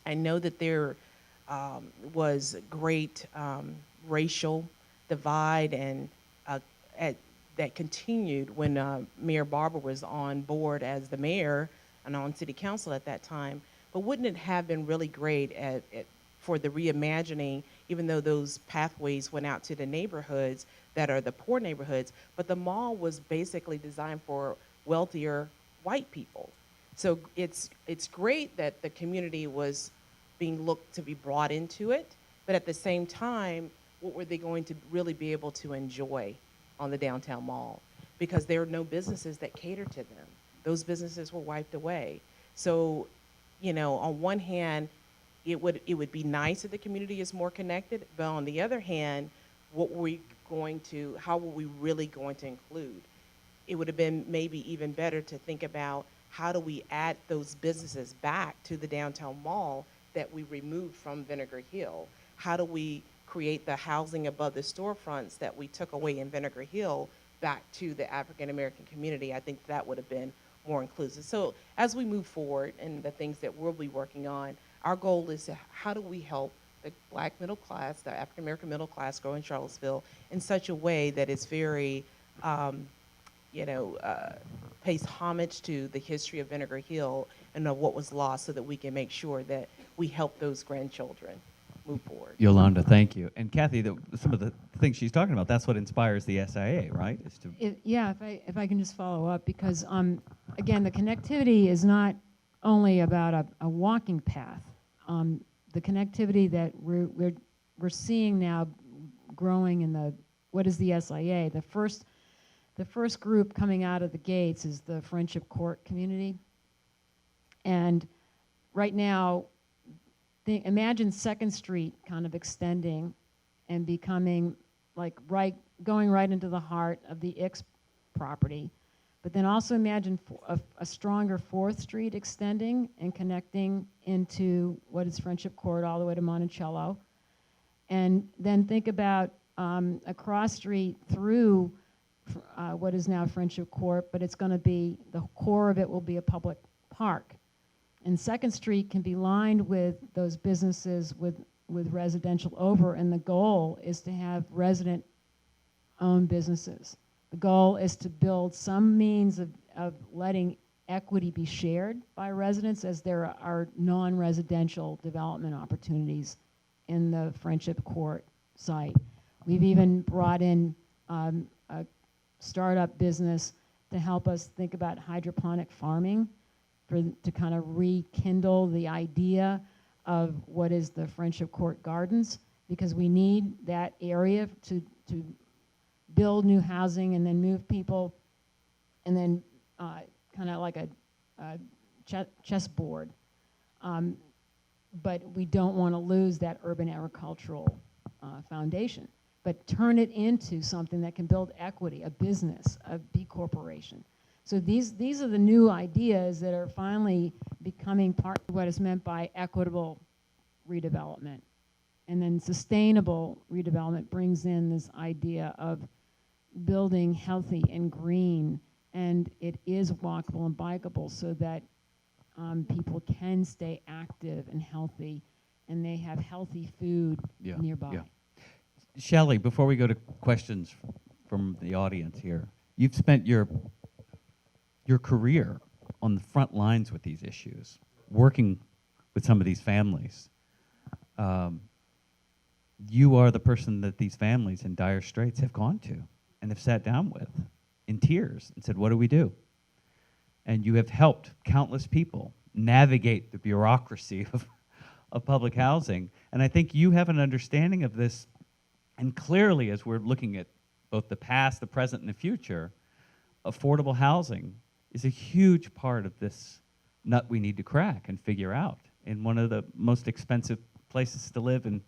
I know that there was great racial divide and that continued when Mayor Barber was on board as the mayor and on city council at that time. But wouldn't it have been really great for the reimagining, even though those pathways went out to the neighborhoods that are the poor neighborhoods, but the mall was basically designed for wealthier white people. So it's great that the community was being looked to be brought into it, but at the same time, what were they going to really be able to enjoy on the downtown mall? Because there are no businesses that cater to them. Those businesses were wiped away. So, on one hand, it would be nice if the community is more connected, but on the other hand, how were we really going to include? It would have been maybe even better to think about how do we add those businesses back to the downtown mall that we removed from Vinegar Hill? How do we create the housing above the storefronts that we took away in Vinegar Hill back to the African American community? I think that would have been more inclusive. So as we move forward and the things that we'll be working on, our goal is how do we help the Black middle class, the African American middle class grow in Charlottesville in such a way that is very, pays homage to the history of Vinegar Hill and of what was lost so that we can make sure that we help those grandchildren move forward. Yolanda, thank you. And Kathy, some of the things she's talking about, that's what inspires the SIA, right? If I can just follow up, because again, the connectivity is not only about a walking path. The connectivity that we're seeing now growing in what is the SIA? The first group coming out of the gates is the Friendship Court community, and right now, imagine 2nd Street kind of extending and becoming going right into the heart of the Ix property. But then also imagine a stronger 4th Street extending and connecting into what is Friendship Court all the way to Monticello. And then think about a cross street through what is now Friendship Court, but it's going to be, the core of it will be a public park. And 2nd Street can be lined with those businesses with residential over, and the goal is to have resident-owned businesses. The goal is to build some means of letting equity be shared by residents, as there are non-residential development opportunities in the Friendship Court site. We've even brought in a startup business to help us think about hydroponic farming, to kind of rekindle the idea of what is the Friendship Court Gardens, because we need that area to build new housing and then move people, and then kind of like a chessboard. But we don't want to lose that urban agricultural foundation, but turn it into something that can build equity, a business, a B corporation. So these are the new ideas that are finally becoming part of what is meant by equitable redevelopment. And then sustainable redevelopment brings in this idea of building healthy and green, and it is walkable and bikeable so that people can stay active and healthy, and they have healthy food nearby. Yeah. Shelley, before we go to questions from the audience here, you've spent your career on the front lines with these issues, working with some of these families. You are the person that these families in dire straits have gone to and have sat down with in tears and said, what do we do? and you have helped countless people navigate the bureaucracy of public housing. And I think you have an understanding of this. And clearly, as we're looking at both the past, the present, and the future, affordable housing is a huge part of this nut we need to crack and figure out in one of the most expensive places to live in,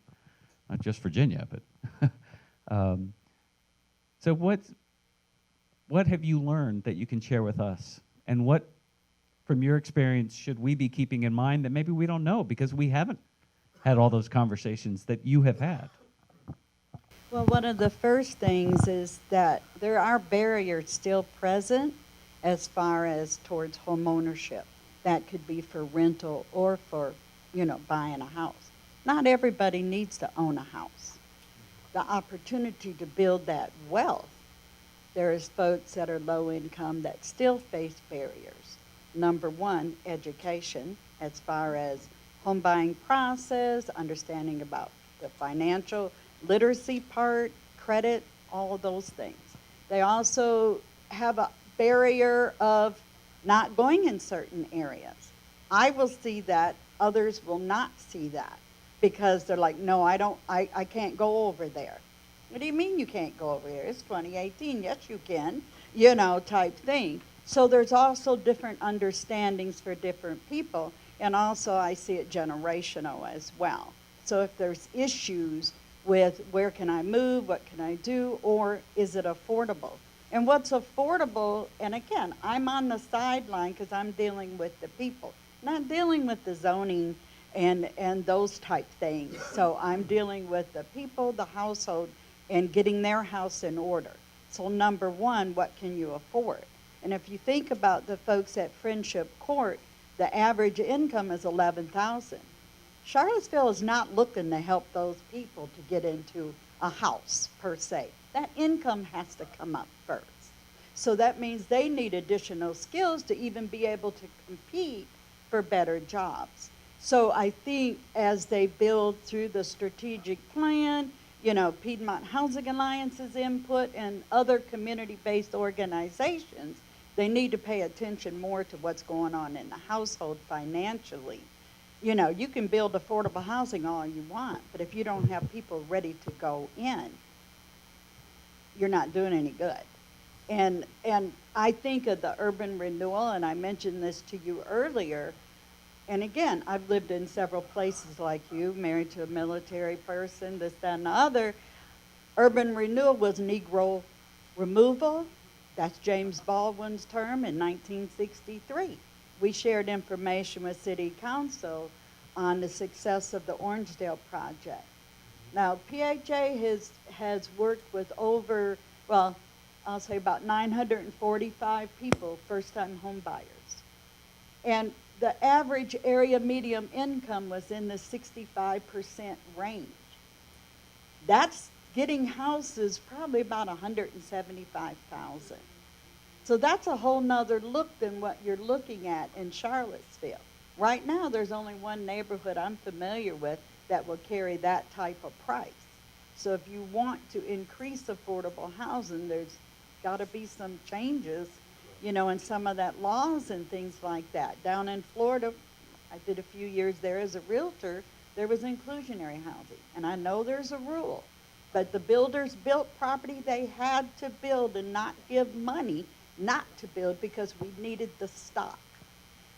not just Virginia, but so what have you learned that you can share with us? And what, from your experience, should we be keeping in mind that maybe we don't know because we haven't had all those conversations that you have had? Well, one of the first things is that there are barriers still present as far as towards home ownership. That could be for rental or for, buying a house. Not everybody needs to own a house. The opportunity to build that wealth, there's folks that are low income that still face barriers. Number one, education, as far as home buying process, understanding about the financial literacy part, credit, all of those things. They also have a barrier of not going in certain areas. I will see that, others will not see that because they're like, no, I can't go over there. What do you mean you can't go over there? It's 2018, yes you can, type thing. So there's also different understandings for different people, and also I see it generational as well. So if there's issues with where can I move, what can I do, or is it affordable? And what's affordable, and again, I'm on the sideline because I'm dealing with the people, not dealing with the zoning and those type things. So I'm dealing with the people, the household, and getting their house in order. So number one, what can you afford? And if you think about the folks at Friendship Court, the average income is $11,000. Charlottesville is not looking to help those people to get into a house per se. That income has to come up first. So that means they need additional skills to even be able to compete for better jobs. So I think as they build through the strategic plan, Piedmont Housing Alliance's input and other community-based organizations, they need to pay attention more to what's going on in the household financially. You can build affordable housing all you want, but if you don't have people ready to go in, you're not doing any good. And I think of the urban renewal, and I mentioned this to you earlier, and again, I've lived in several places like you, married to a military person, this, that, and the other. Urban renewal was Negro removal. That's James Baldwin's term in 1963. We shared information with City Council on the success of the Orangedale project. Now, PHA has worked with over, well, I'll say about 945 people, first-time home buyers. And the average area median income was in the 65% range. That's getting houses probably about 175,000. So that's a whole nother look than what you're looking at in Charlottesville. Right now, there's only one neighborhood I'm familiar with that will carry that type of price. So if you want to increase affordable housing, there's got to be some changes, in some of that laws and things like that. Down in Florida, I did a few years there as a realtor, there was inclusionary housing. And I know there's a rule, but the builders built property they had to build and not give money not to build because we needed the stock.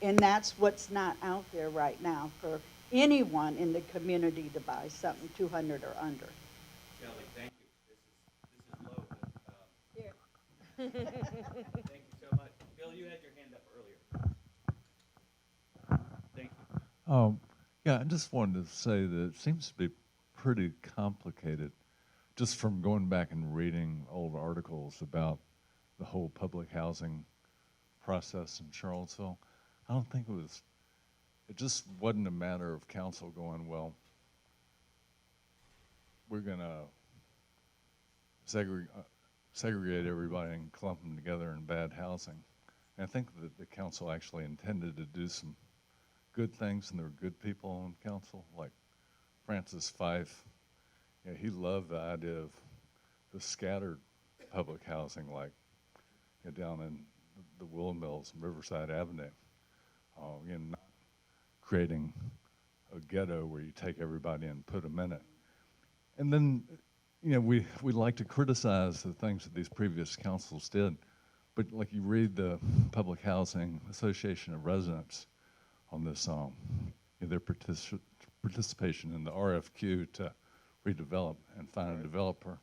And that's what's not out there right now for anyone in the community to buy something 200 or under. Kelly, thank you. This is low, but thank you so much. Bill, you had your hand up earlier. Thank you. Yeah, I just wanted to say that it seems to be pretty complicated just from going back and reading old articles about the whole public housing process in Charlottesville. I don't think it just wasn't a matter of council going, well, we're going to segregate everybody and clump them together in bad housing. And I think that the council actually intended to do some good things, and there were good people on council, like Francis Fife. Yeah, he loved the idea of the scattered public housing, like down in the Willow Mills and Riverside Avenue. Not creating a ghetto where you take everybody and put them in it. And then, we like to criticize the things that these previous councils did, but like you read the Public Housing Association of Residents on this, their participation in the RFQ to redevelop and find a developer.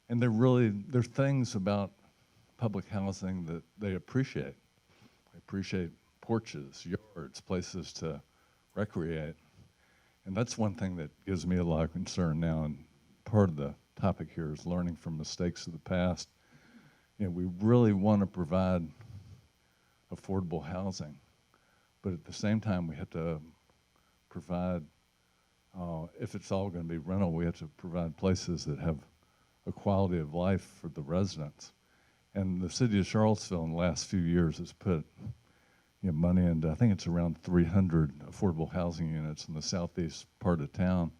And there's things about public housing that they appreciate. They appreciate porches, yards, places to recreate. And that's one thing that gives me a lot of concern now. And part of the topic here is learning from mistakes of the past. We really want to provide affordable housing, but at the same time, we have to provide, if it's all going to be rental, we have to provide places that have a quality of life for the residents. And the city of Charlottesville in the last few years has put money into, I think it's around 300 affordable housing units in the southeast part of town.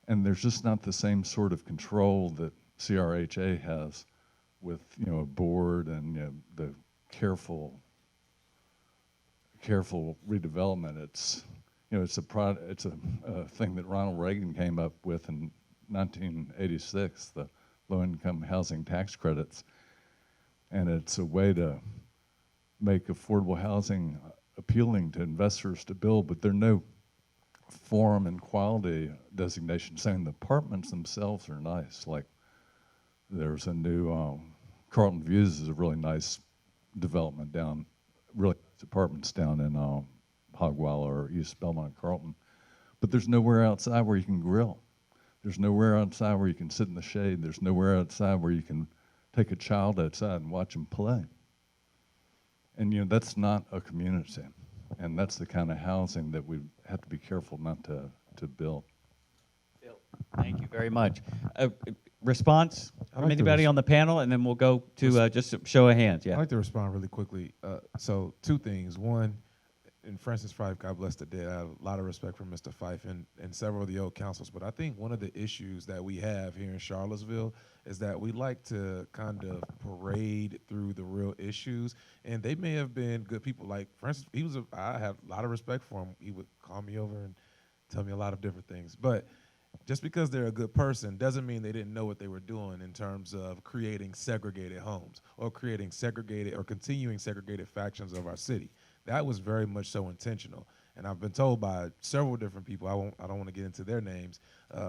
And there's just not the same sort of control that CRHA has with a board and the careful redevelopment. It's it's a thing that Ronald Reagan came up with in 1986, the low-income housing tax credits, and it's a way to make affordable housing appealing to investors to build, but there are no form and quality designation saying the apartments themselves are nice. Like there's a new Carlton Views is a really nice development down, really nice apartments down in Hogwalla or East Belmont Carlton, but there's nowhere outside where you can grill. There's nowhere outside where you can sit in the shade. There's nowhere outside where you can take a child outside and watch them play. And that's not a community, and that's the kind of housing that we have to be careful not to build. Phil, thank you very much. Response from like to anybody on the panel, and then we'll go to just a show of hands. Yeah. I'd like to respond really quickly. So two things. One, and Francis Fife, God bless the dead, I have a lot of respect for Mr. Fife and several of the old councils, but I think one of the issues that we have here in Charlottesville is that we like to kind of parade through the real issues, and they may have been good people. Like Francis, I have a lot of respect for him. He would call me over and tell me a lot of different things, but just because they're a good person doesn't mean they didn't know what they were doing in terms of creating segregated homes or creating segregated or continuing segregated factions of our city. That was very much so intentional. And I've been told by several different people, I don't want to get into their names,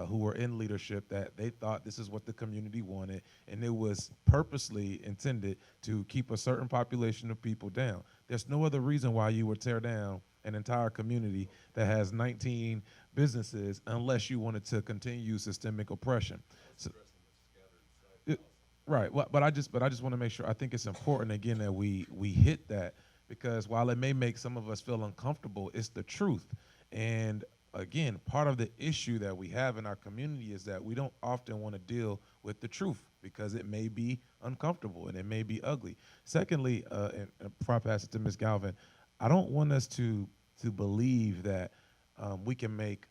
who were in leadership that they thought this is what the community wanted, and it was purposely intended to keep a certain population of people down. There's no other reason why you would tear down an entire community that has 19 businesses unless you wanted to continue systemic oppression. So, right, well, but I just want to make sure, I think it's important again that we hit that, because while it may make some of us feel uncomfortable, it's the truth. And again, part of the issue that we have in our community is that we don't often want to deal with the truth because it may be uncomfortable and it may be ugly. Secondly, and before I pass it to Ms. Galvin, I don't want us to believe that we can make,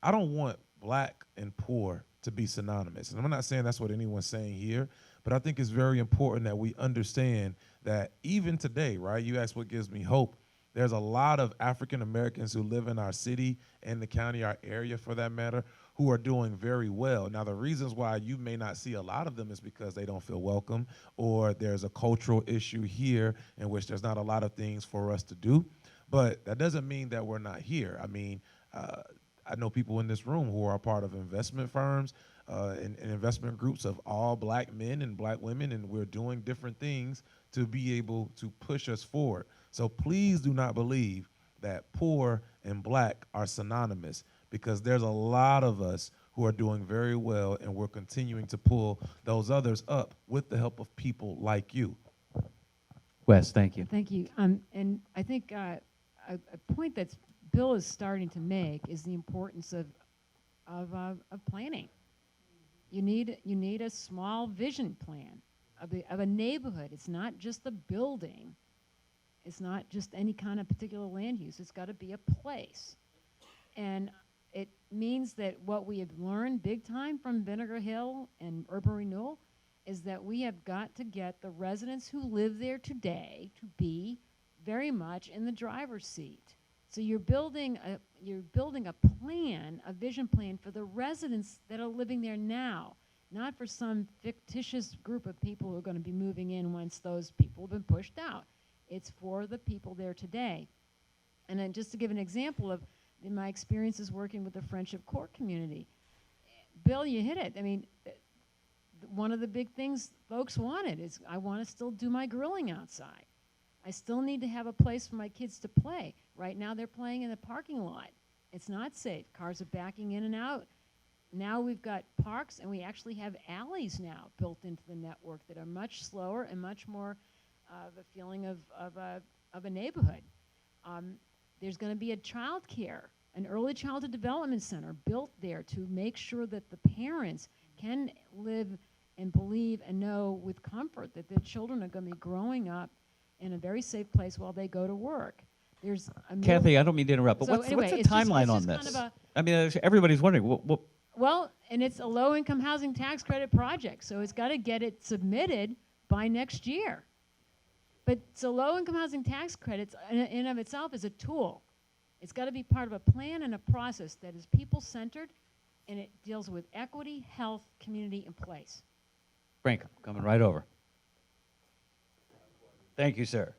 I don't want black and poor to be synonymous. And I'm not saying that's what anyone's saying here, but I think it's very important that we understand that even today, right, you asked what gives me hope. There's a lot of African Americans who live in our city and the county, our area for that matter, who are doing very well. Now, the reasons why you may not see a lot of them is because they don't feel welcome, or there's a cultural issue here in which there's not a lot of things for us to do. But that doesn't mean that we're not here. I mean, I know people in this room who are a part of investment firms and investment groups of all black men and black women, and we're doing different things to be able to push us forward. So please do not believe that poor and black are synonymous, because there's a lot of us who are doing very well, and we're continuing to pull those others up with the help of people like you. Wes, thank you. Thank you. And I think a point that Bill is starting to make is the importance of planning. You need a small vision plan of a neighborhood. It's not just the building. It's not just any kind of particular land use. It's got to be a place. And it means that what we have learned big time from Vinegar Hill and urban renewal is that we have got to get the residents who live there today to be very much in the driver's seat. So you're building a plan, a vision plan for the residents that are living there now, not for some fictitious group of people who are going to be moving in once those people have been pushed out. It's for the people there today. And then just to give an example of my experiences working with the Friendship Court community, Bill, you hit it. I mean, one of the big things folks wanted is, I want to still do my grilling outside. I still need to have a place for my kids to play. Right now they're playing in the parking lot. It's not safe. Cars are backing in and out. Now we've got parks, and we actually have alleys now built into the network that are much slower and much more of a feeling of a neighborhood. There's going to be a child care, an early childhood development center built there to make sure that the parents can live and believe and know with comfort that their children are going to be growing up in a very safe place while they go to work. There's a Kathy, I don't mean to interrupt, but So what's anyway, the it's just- timeline it's on just this? kind of I mean, everybody's wondering, what Well, and it's a low-income housing tax credit project, so it's got to get it submitted by next year. But so low-income housing tax credits in and of itself is a tool. It's got to be part of a plan and a process that is people-centered, and it deals with equity, health, community, and place. Frank, coming right over. Thank you, sir.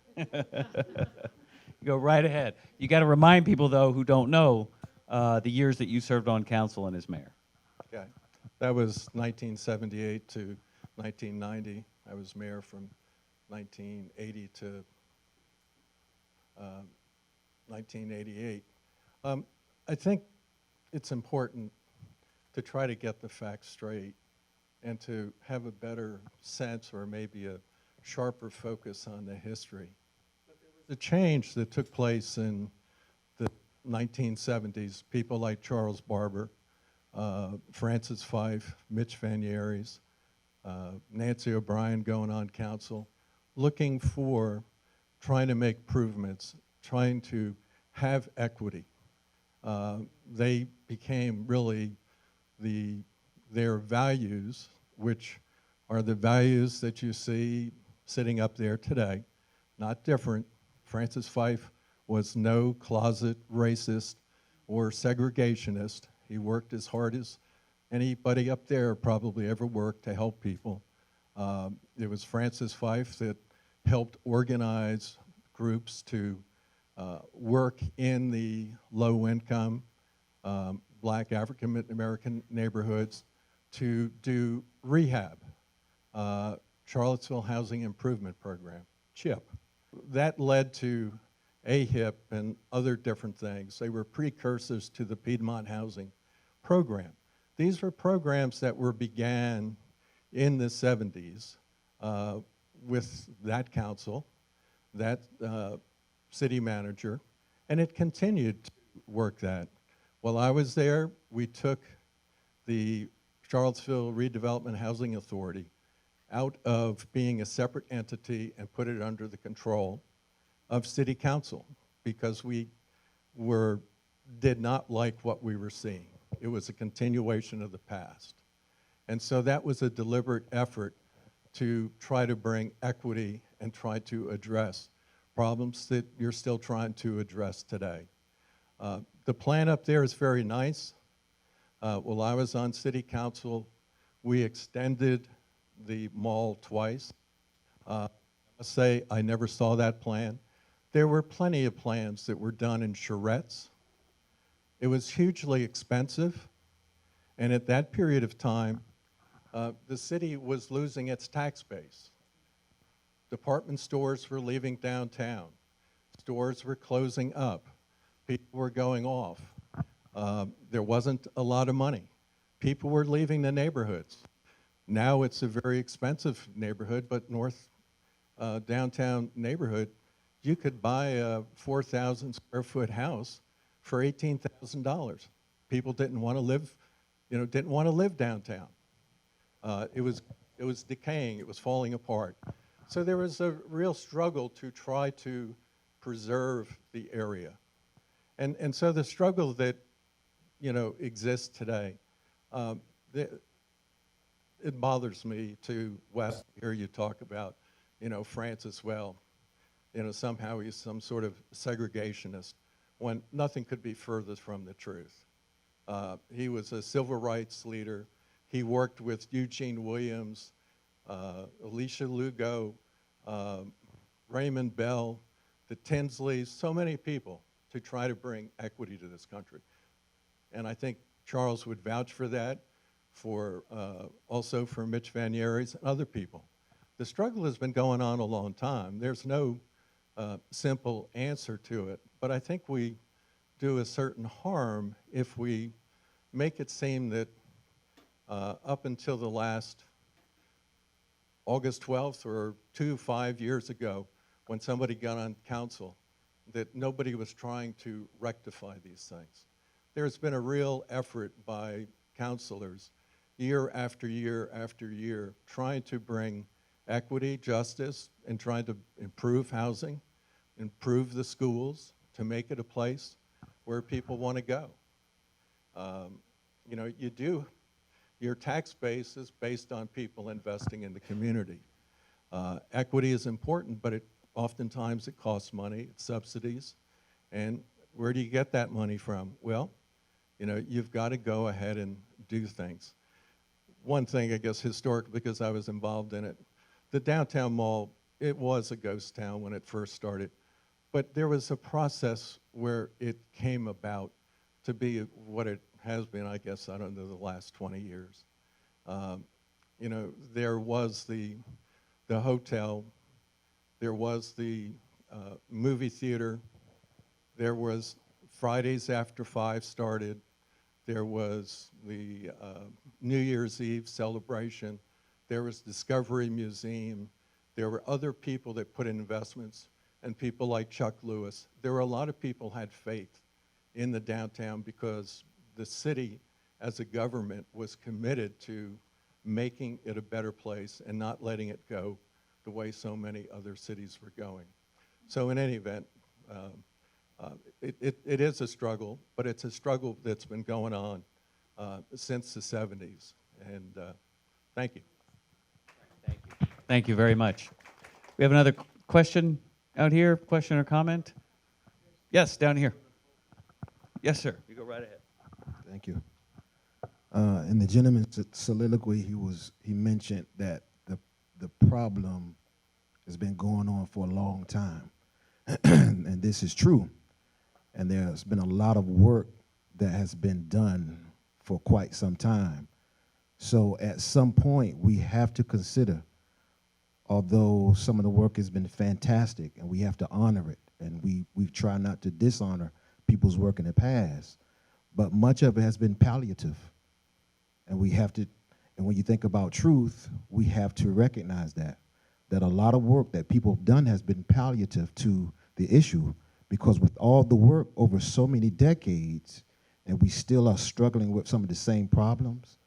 Go right ahead. You got to remind people, though, who don't know, the years that you served on council and as mayor. Okay. That was 1978 to 1990. I was mayor from 1980 to 1988. I think it's important to try to get the facts straight and to have a better sense, or maybe a sharper focus on the history. The change that took place in the 1970s, people like Charles Barber, Francis Fife, Mitch Van Yeries, Nancy O'Brien going on council, looking for, trying to make improvements, trying to have equity. They became really their values, which are the values that you see sitting up there today, not different. Francis Fife was no closet racist or segregationist. He worked as hard as anybody up there probably ever worked to help people. It was Francis Fife that helped organize groups to work in the low-income Black African American neighborhoods to do rehab, Charlottesville Housing Improvement Program, CHIP. That led to AHIP and other different things. They were precursors to the Piedmont Housing Program. These were programs that were began in the 70s with that council, that city manager, and it continued to work that. While I was there, we took the Charlottesville Redevelopment Housing Authority out of being a separate entity and put it under the control of City Council because we did not like what we were seeing. It was a continuation of the past. And so that was a deliberate effort to try to bring equity and try to address problems that you're still trying to address today. The plan up there is very nice. While I was on City Council, we extended the mall twice. I must say, I never saw that plan. There were plenty of plans that were done in charrettes. It was hugely expensive, and at that period of time, the city was losing its tax base. Department stores were leaving downtown. Stores were closing up. People were going off. There wasn't a lot of money. People were leaving the neighborhoods. Now it's a very expensive neighborhood, but north downtown neighborhood, you could buy a 4,000 square foot house for $18,000. People didn't want to live, didn't want to live downtown. It was decaying. It was falling apart. So there was a real struggle to try to preserve the area. And so the struggle that, exists today, it bothers me to Wes hear you talk about, France as well. Somehow he's some sort of segregationist when nothing could be furthest from the truth. He was a civil rights leader. He worked with Eugene Williams, Alicia Lugo, Raymond Bell, the Tinsleys, so many people to try to bring equity to this country. And I think Charles would vouch for that, also for Mitch Van Yeres and other people. The struggle has been going on a long time. There's no simple answer to it, but I think we do a certain harm if we make it seem that up until the last August 12th or 5 years ago, when somebody got on council, that nobody was trying to rectify these things. There's been a real effort by councilors year after year after year trying to bring equity, justice, and trying to improve housing, improve the schools, to make it a place where people want to go. Your tax base is based on people investing in the community. Equity is important, but oftentimes it costs money, it's subsidies. And where do you get that money from? Well, you've got to go ahead and do things. One thing, I guess, historic, because I was involved in it, the downtown mall, it was a ghost town when it first started, but there was a process where it came about to be what it has been, I guess, I don't know, the last 20 years. There was the hotel, there was the movie theater, there was Fridays After 5 started, there was the New Year's Eve celebration, there was Discovery Museum, there were other people that put in investments, and people like Chuck Lewis. There were a lot of people had faith in the downtown because the city as a government was committed to making it a better place and not letting it go the way so many other cities were going. So in any event, it is a struggle, but it's a struggle that's been going on since the 70s. And thank you. Thank you. Thank you very much. We have another question out here, question or comment? Yes, down here. Yes, sir. You go right ahead. Thank you. In the gentleman's soliloquy, he mentioned that the problem has been going on for a long time, and this is true. And there's been a lot of work that has been done for quite some time. So at some point, we have to consider, although some of the work has been fantastic, and we have to honor it, and we've tried not to dishonor people's work in the past, but much of it has been palliative. And we have to, and when you think about truth, we have to recognize that a lot of work that people have done has been palliative to the issue, because with all the work over so many decades, and we still are struggling with some of the same problems,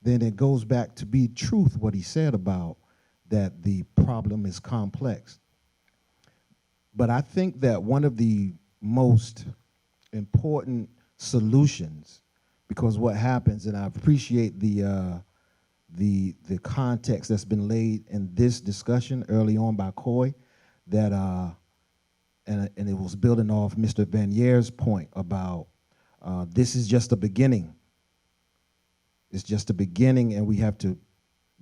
then it goes back to be truth what he said about that the problem is complex. But I think that one of the most important solutions, because what happens, and I appreciate the context that's been laid in this discussion early on by Coy, that and it was building off Mr. Van Yere's point about this is just the beginning. It's just the beginning, and we have to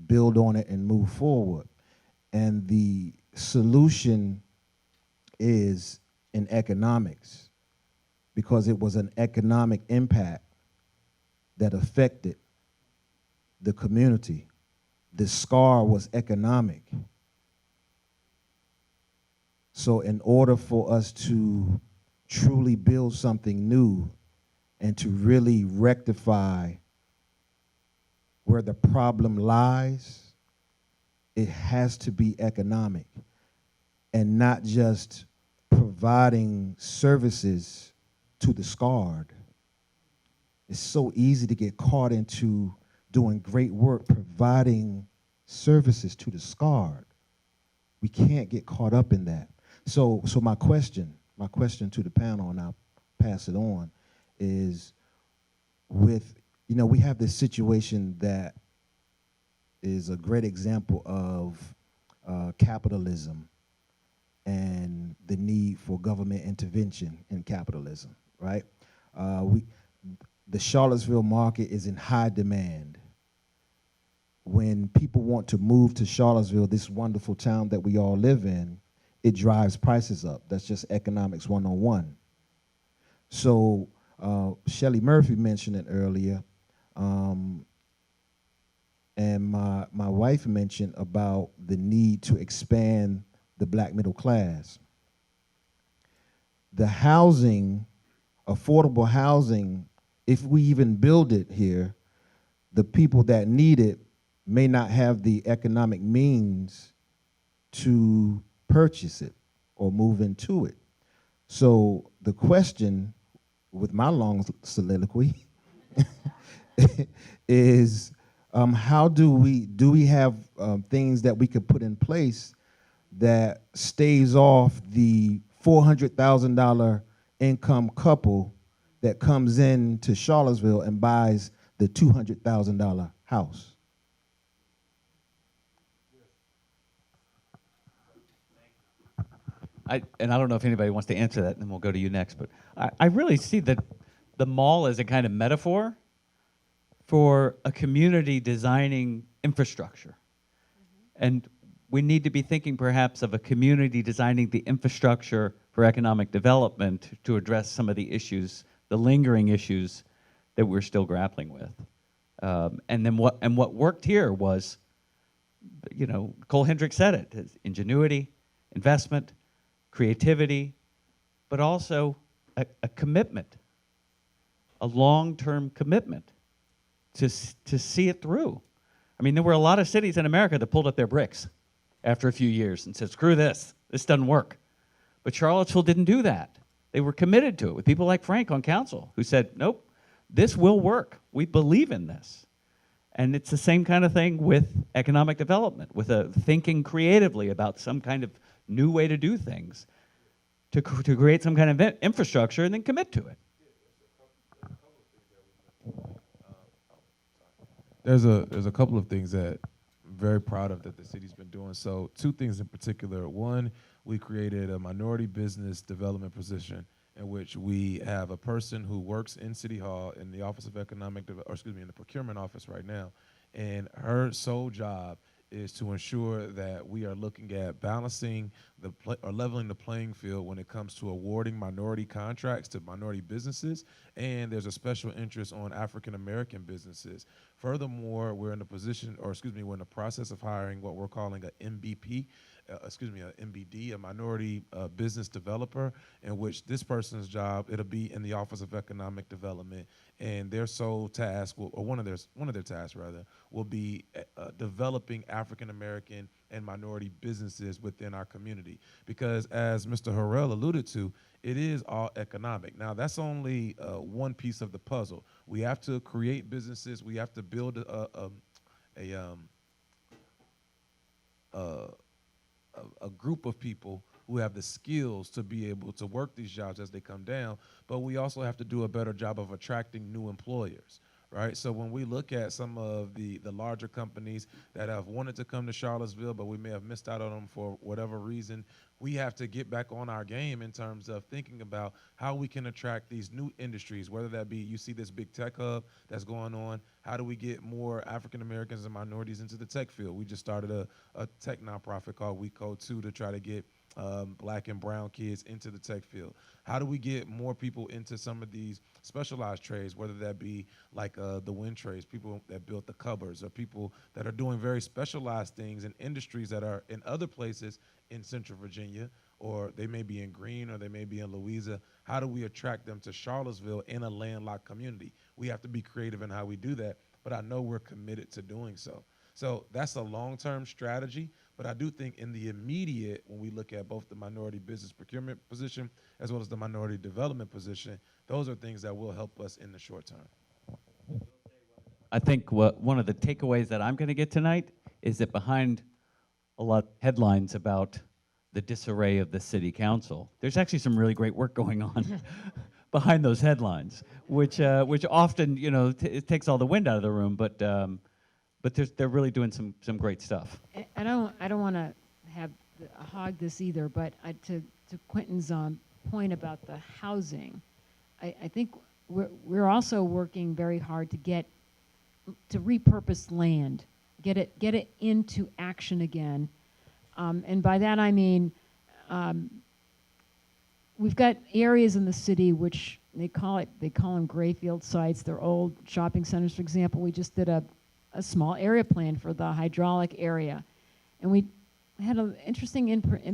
build on it and move forward. And the solution is in economics, because it was an economic impact that affected the community. The scar was economic. So in order for us to truly build something new and to really rectify where the problem lies, it has to be economic and not just providing services to the scarred. It's so easy to get caught into doing great work, providing services to the scarred. We can't get caught up in that. So my question to the panel, and I'll pass it on, is we have this situation that is a great example of capitalism and the need for government intervention in capitalism, right? The Charlottesville market is in high demand. When people want to move to Charlottesville, this wonderful town that we all live in, it drives prices up. That's just economics 101. So Shelley Murphy mentioned it earlier, and my wife mentioned about the need to expand the black middle class. The housing, affordable housing, if we even build it here, the people that need it may not have the economic means to purchase it or move into it. So the question with my long soliloquy is how do we have things that we could put in place that staves off the $400,000 income couple that comes into Charlottesville and buys the $200,000 house? And I don't know if anybody wants to answer that, and then we'll go to you next. But I really see that the mall as a kind of metaphor for a community designing infrastructure. And we need to be thinking perhaps of a community designing the infrastructure for economic development to address some of the issues, the lingering issues that we're still grappling with. And what worked here was, you know, Cole Hendricks said it, ingenuity, investment, creativity, but also a commitment, a long-term commitment to see it through. I mean, there were a lot of cities in America that pulled up their bricks after a few years and said, screw this doesn't work. But Charlottesville didn't do that. They were committed to it with people like Frank on council who said, nope, this will work. We believe in this. And it's the same kind of thing with economic development, with thinking creatively about some kind of new way to do things, to create some kind of infrastructure and then commit to it. There's a couple of things that I'm very proud of that the city's been doing. So 2 things in particular. One, we created a minority business development position in which we have a person who works in City Hall in the Office of Economic in the procurement office right now. And her sole job is to ensure that we are looking at balancing or leveling the playing field when it comes to awarding minority contracts to minority businesses, and there's a special interest on African American businesses. Furthermore, we're in the process of hiring what we're calling a MBP, a MBD, a minority business developer, in which this person's job, it'll be in the Office of Economic Development, and their sole task, or one of their tasks rather, will be developing African American and minority businesses within our community. Because as Mr. Harrell alluded to, it is all economic. Now, that's only one piece of the puzzle. We have to create businesses. We have to build a group of people who have the skills to be able to work these jobs as they come down, but we also have to do a better job of attracting new employers, right? So when we look at some of the larger companies that have wanted to come to Charlottesville, but we may have missed out on them for whatever reason, we have to get back on our game in terms of thinking about how we can attract these new industries, whether that be, you see this big tech hub that's going on, how do we get more African Americans and minorities into the tech field? We just started a tech nonprofit called We Code 2 to try to get black and brown kids into the tech field. How do we get more people into some of these specialized trades, whether that be like the wind trades, people that built the cupboards, or people that are doing very specialized things in industries that are in other places in Central Virginia, or they may be in Greene, or they may be in Louisa. How do we attract them to Charlottesville in a landlocked community? We have to be creative in how we do that, but I know we're committed to doing so. So that's a long-term strategy, but I do think in the immediate, when we look at both the minority business procurement position as well as the minority development position, those are things that will help us in the short term. I think one of the takeaways that I'm going to get tonight is that behind a lot of headlines about the disarray of the city council, there's actually some really great work going on behind those headlines, which often, it takes all the wind out of the room. But but they're really doing some great stuff. I don't want to hog this either, but to Quentin's point about the housing, I think we're also working very hard to repurpose land, get it into action again, and by that I mean we've got areas in the city which they call them grayfield sites. They're old shopping centers, for example. We just did a small area plan for the hydraulic area, and we had an interesting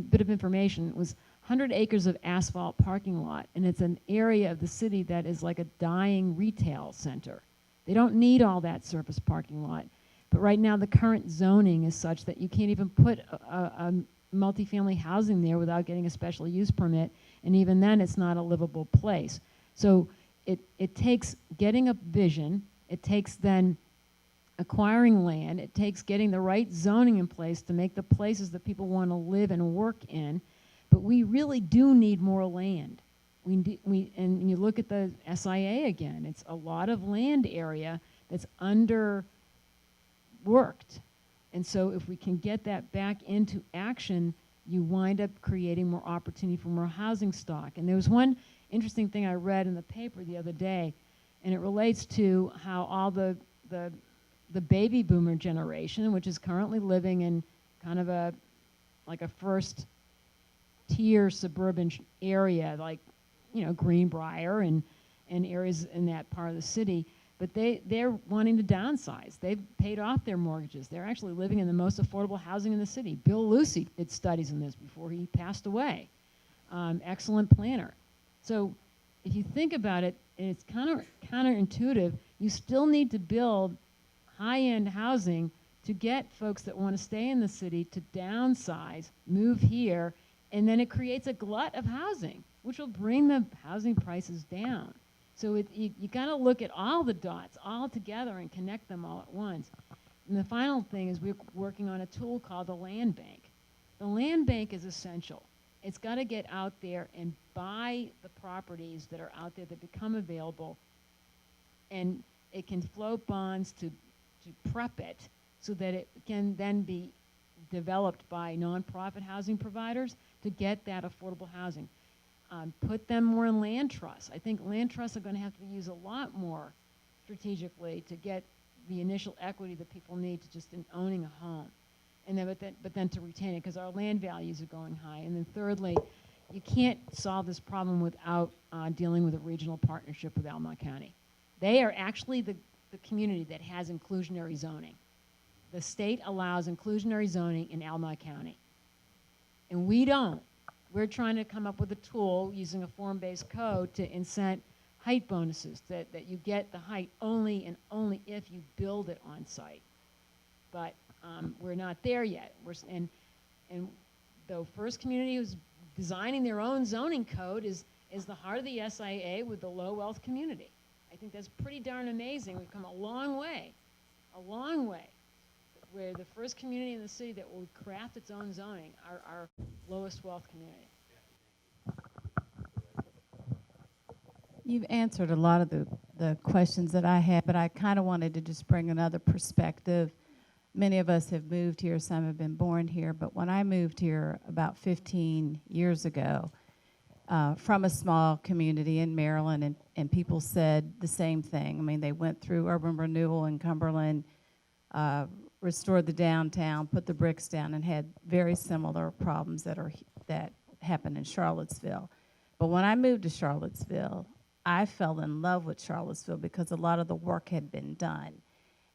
bit of information. It was 100 acres of asphalt parking lot, and it's an area of the city that is like a dying retail center. They don't need all that surface parking lot, but right now the current zoning is such that you can't even put a multifamily housing there without getting a special use permit, and even then it's not a livable place. So it takes getting a vision, it takes then acquiring land, it takes getting the right zoning in place to make the places that people want to live and work in, but we really do need more land. And you look at the SIA again, it's a lot of land area that's underworked. And so if we can get that back into action, you wind up creating more opportunity for more housing stock. And there was one interesting thing I read in the paper the other day, and it relates to how all the baby boomer generation, which is currently living in kind of like a first tier suburban area, like, you know, Greenbrier and areas in that part of the city, but they're wanting to downsize. They've paid off their mortgages. They're actually living in the most affordable housing in the city. Bill Lucy did studies in this before he passed away. Excellent planner. So if you think about it, and it's kind of counterintuitive, you still need to build high-end housing to get folks that want to stay in the city to downsize, move here, and then it creates a glut of housing, which will bring the housing prices down. So you got to look at all the dots all together and connect them all at once. And the final thing is we're working on a tool called the land bank. The land bank is essential. It's got to get out there and buy the properties that are out there that become available, and it can float bonds to prep it so that it can then be developed by nonprofit housing providers to get that affordable housing. Put them more in land trusts. I think land trusts are going to have to be used a lot more strategically to get the initial equity that people need to just in owning a home, and then but then to retain it because our land values are going high. And then thirdly, you can't solve this problem without dealing with a regional partnership with Albemarle County. They are actually the community that has inclusionary zoning. The state allows inclusionary zoning in Albemarle County, and we don't. We're trying to come up with a tool using a form-based code to incent height bonuses, that you get the height only and only if you build it on site. But we're not there yet. And the first community who's designing their own zoning code is the heart of the SIA with the low wealth community. I think that's pretty darn amazing. We've come a long way, where the first community in the city that will craft its own zoning are our lowest wealth community. You've answered a lot of the questions that I had, but I kind of wanted to just bring another perspective. Many of us have moved here, some have been born here, but when I moved here about 15 years ago, from a small community in Maryland, and people said the same thing. I mean, they went through urban renewal in Cumberland, restored the downtown, put the bricks down, and had very similar problems that happened in Charlottesville. But when I moved to Charlottesville, I fell in love with Charlottesville because a lot of the work had been done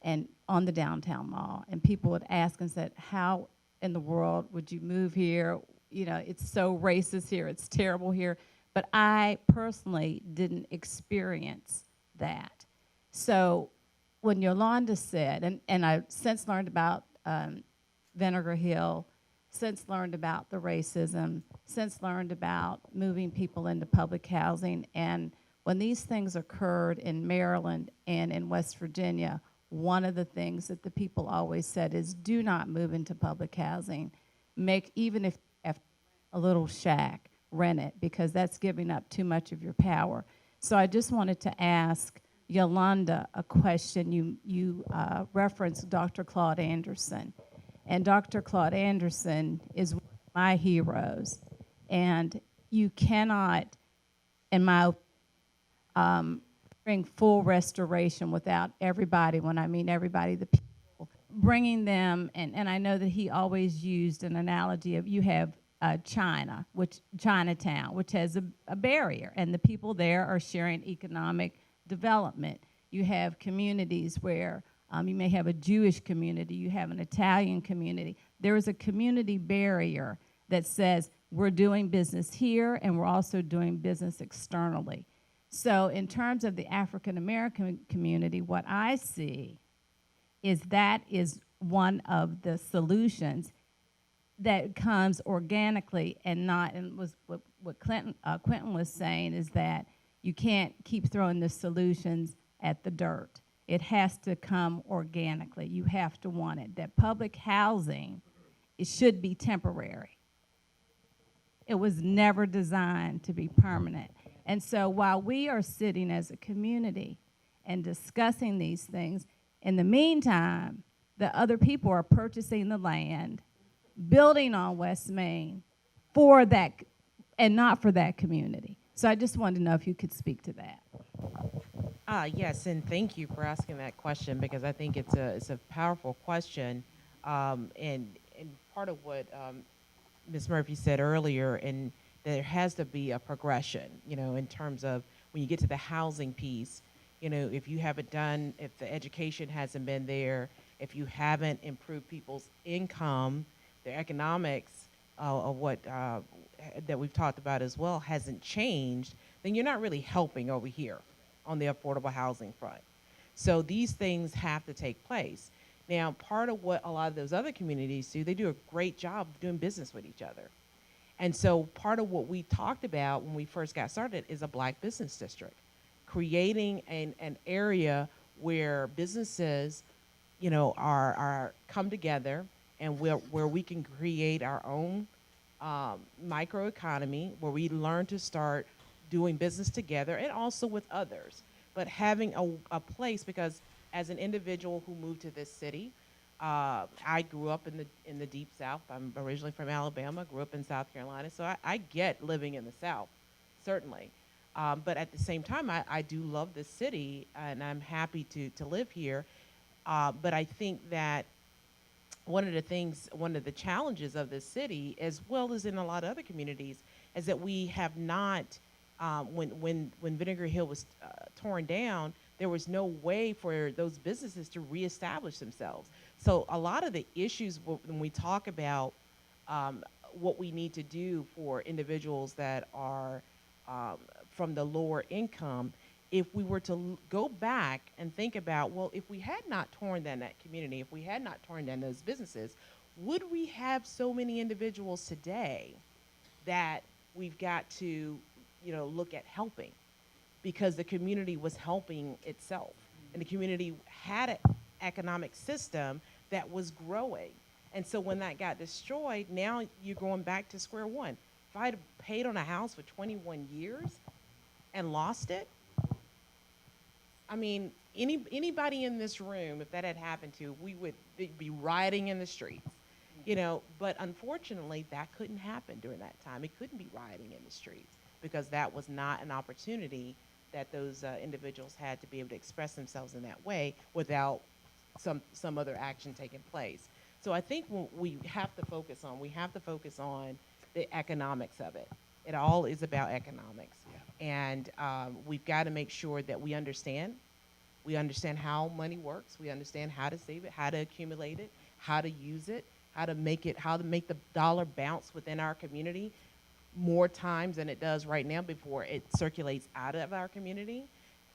and on the downtown mall. And people would ask and said, how in the world would you move here? You know, it's so racist here, it's terrible here. But I personally didn't experience that. So when Yolanda said, and I've since learned about Vinegar Hill, since learned about the racism, since learned about moving people into public housing, and when these things occurred in Maryland and in West Virginia, one of the things that the people always said is do not move into public housing. Even if a little shack, rent it, because that's giving up too much of your power. So I just wanted to ask Yolanda a question. You referenced Dr. Claude Anderson. And Dr. Claude Anderson is one of my heroes. And you cannot, in my bring full restoration without everybody, when I mean everybody, the people, bringing them, and I know that he always used an analogy of you have Chinatown, which has a barrier, and the people there are sharing economic development. You have communities where you may have a Jewish community, you have an Italian community. There is a community barrier that says we're doing business here and we're also doing business externally. So in terms of the African American community, what I see is that is one of the solutions that comes organically and not, and was what Quentin was saying is that you can't keep throwing the solutions at the dirt. It has to come organically. You have to want it. That public housing, it should be temporary. It was never designed to be permanent. And so while we are sitting as a community and discussing these things, in the meantime, the other people are purchasing the land, building on West Main for that, and not for that community. So I just wanted to know if you could speak to that. Yes, and thank you for asking that question, because I think it's a powerful question, and part of what Ms. Murphy said earlier, and there has to be a progression, in terms of when you get to the housing piece, if you haven't done, if the education hasn't been there, if you haven't improved people's income, their economics of what that we've talked about as well hasn't changed, then you're not really helping over here on the affordable housing front. So these things have to take place. Now, part of what a lot of those other communities do, they do a great job of doing business with each other. And so part of what we talked about when we first got started is a black business district, creating an area where businesses, are come together, and where we can create our own microeconomy, where we learn to start doing business together and also with others. But having a place, because as an individual who moved to this city, I grew up in the deep South. I'm originally from Alabama, grew up in South Carolina, so I get living in the South, certainly. But at the same time, I do love this city, and I'm happy to live here. But I think that one of the challenges of this city, as well as in a lot of other communities, is that we have not, when Vinegar Hill was torn down, there was no way for those businesses to reestablish themselves. So a lot of the issues when we talk about what we need to do for individuals that are from the lower income, if we were to go back and think about, well, if we had not torn down that community, if we had not torn down those businesses, would we have so many individuals today that we've got to, look at helping? Because the community was helping itself, and the community had an economic system that was growing. And so when that got destroyed, now you're going back to square one. If I'd paid on a house for 21 years and lost it, I mean, anybody in this room, if that had happened to, we would be rioting in the streets, But unfortunately, that couldn't happen during that time. It couldn't be rioting in the streets because that was not an opportunity that those individuals had to be able to express themselves in that way without some other action taking place. So I think we have to focus on the economics of it. It all is about economics. And we've got to make sure that we understand how money works. We understand how to save it, how to accumulate it, how to use it, how to make the dollar bounce within our community more times than it does right now before it circulates out of our community.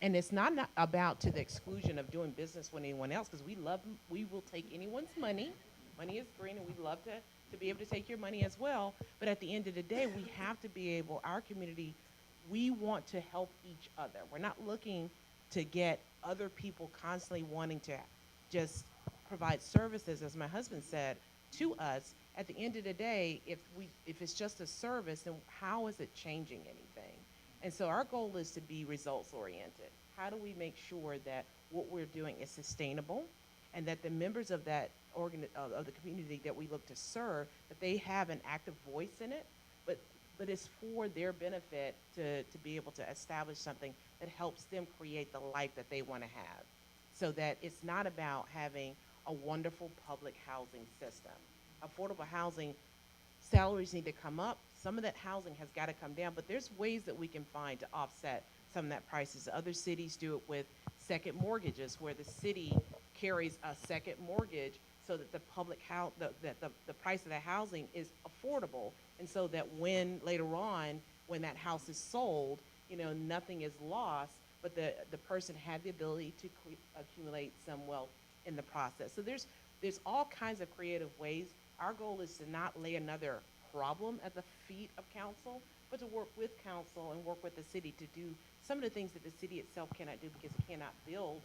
And it's not about to the exclusion of doing business with anyone else, because we will take anyone's money. Money is green, and we'd love to be able to take your money as well. But at the end of the day, we have to be able, our community, we want to help each other. We're not looking to get other people constantly wanting to just provide services, as my husband said, to us. At the end of the day, if it's just a service, then how is it changing anything? And so our goal is to be results oriented. how do we make sure that what we're doing is sustainable, and that the members of that of the community that we look to serve, that they have an active voice in it, but it's for their benefit to be able to establish something that helps them create the life that they want to have, so that it's not about having a wonderful public housing system. Affordable housing, salaries need to come up. Some of that housing has got to come down, but there's ways that we can find to offset some of that prices. Other cities do it with second mortgages, where the city carries a second mortgage so that the public house, the price of the housing is affordable, and so that when later on, when that house is sold, you know, nothing is lost, but the person had the ability to accumulate some wealth in the process. So there's all kinds of creative ways. Our goal is to not lay another problem at the feet of council, but to work with council and work with the city to do some of the things that the city itself cannot do because it cannot build,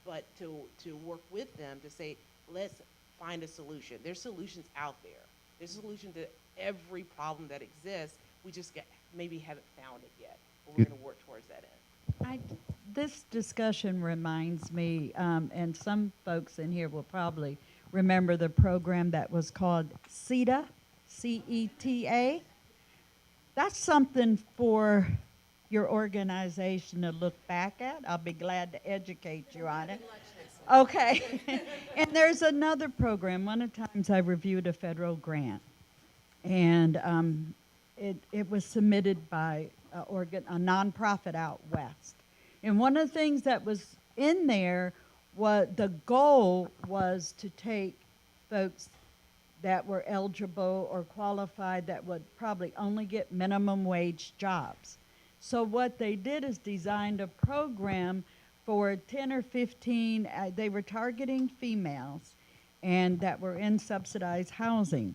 but to work with them to say, let's find a solution. There's solutions out there. There's a solution to every problem that exists. We just maybe haven't found it yet, but we're going to work towards that end. This discussion reminds me, and some folks in here will probably remember the program that was called CETA, C-E-T-A. That's something for your organization to look back at. I'll be glad to educate you on it. Okay. And there's another program. One of the times I reviewed a federal grant, and it was submitted by a nonprofit out west. And one of the things that was in there was the goal was to take folks that were eligible or qualified that would probably only get minimum wage jobs. So what they did is designed a program for 10 or 15, they were targeting females and that were in subsidized housing,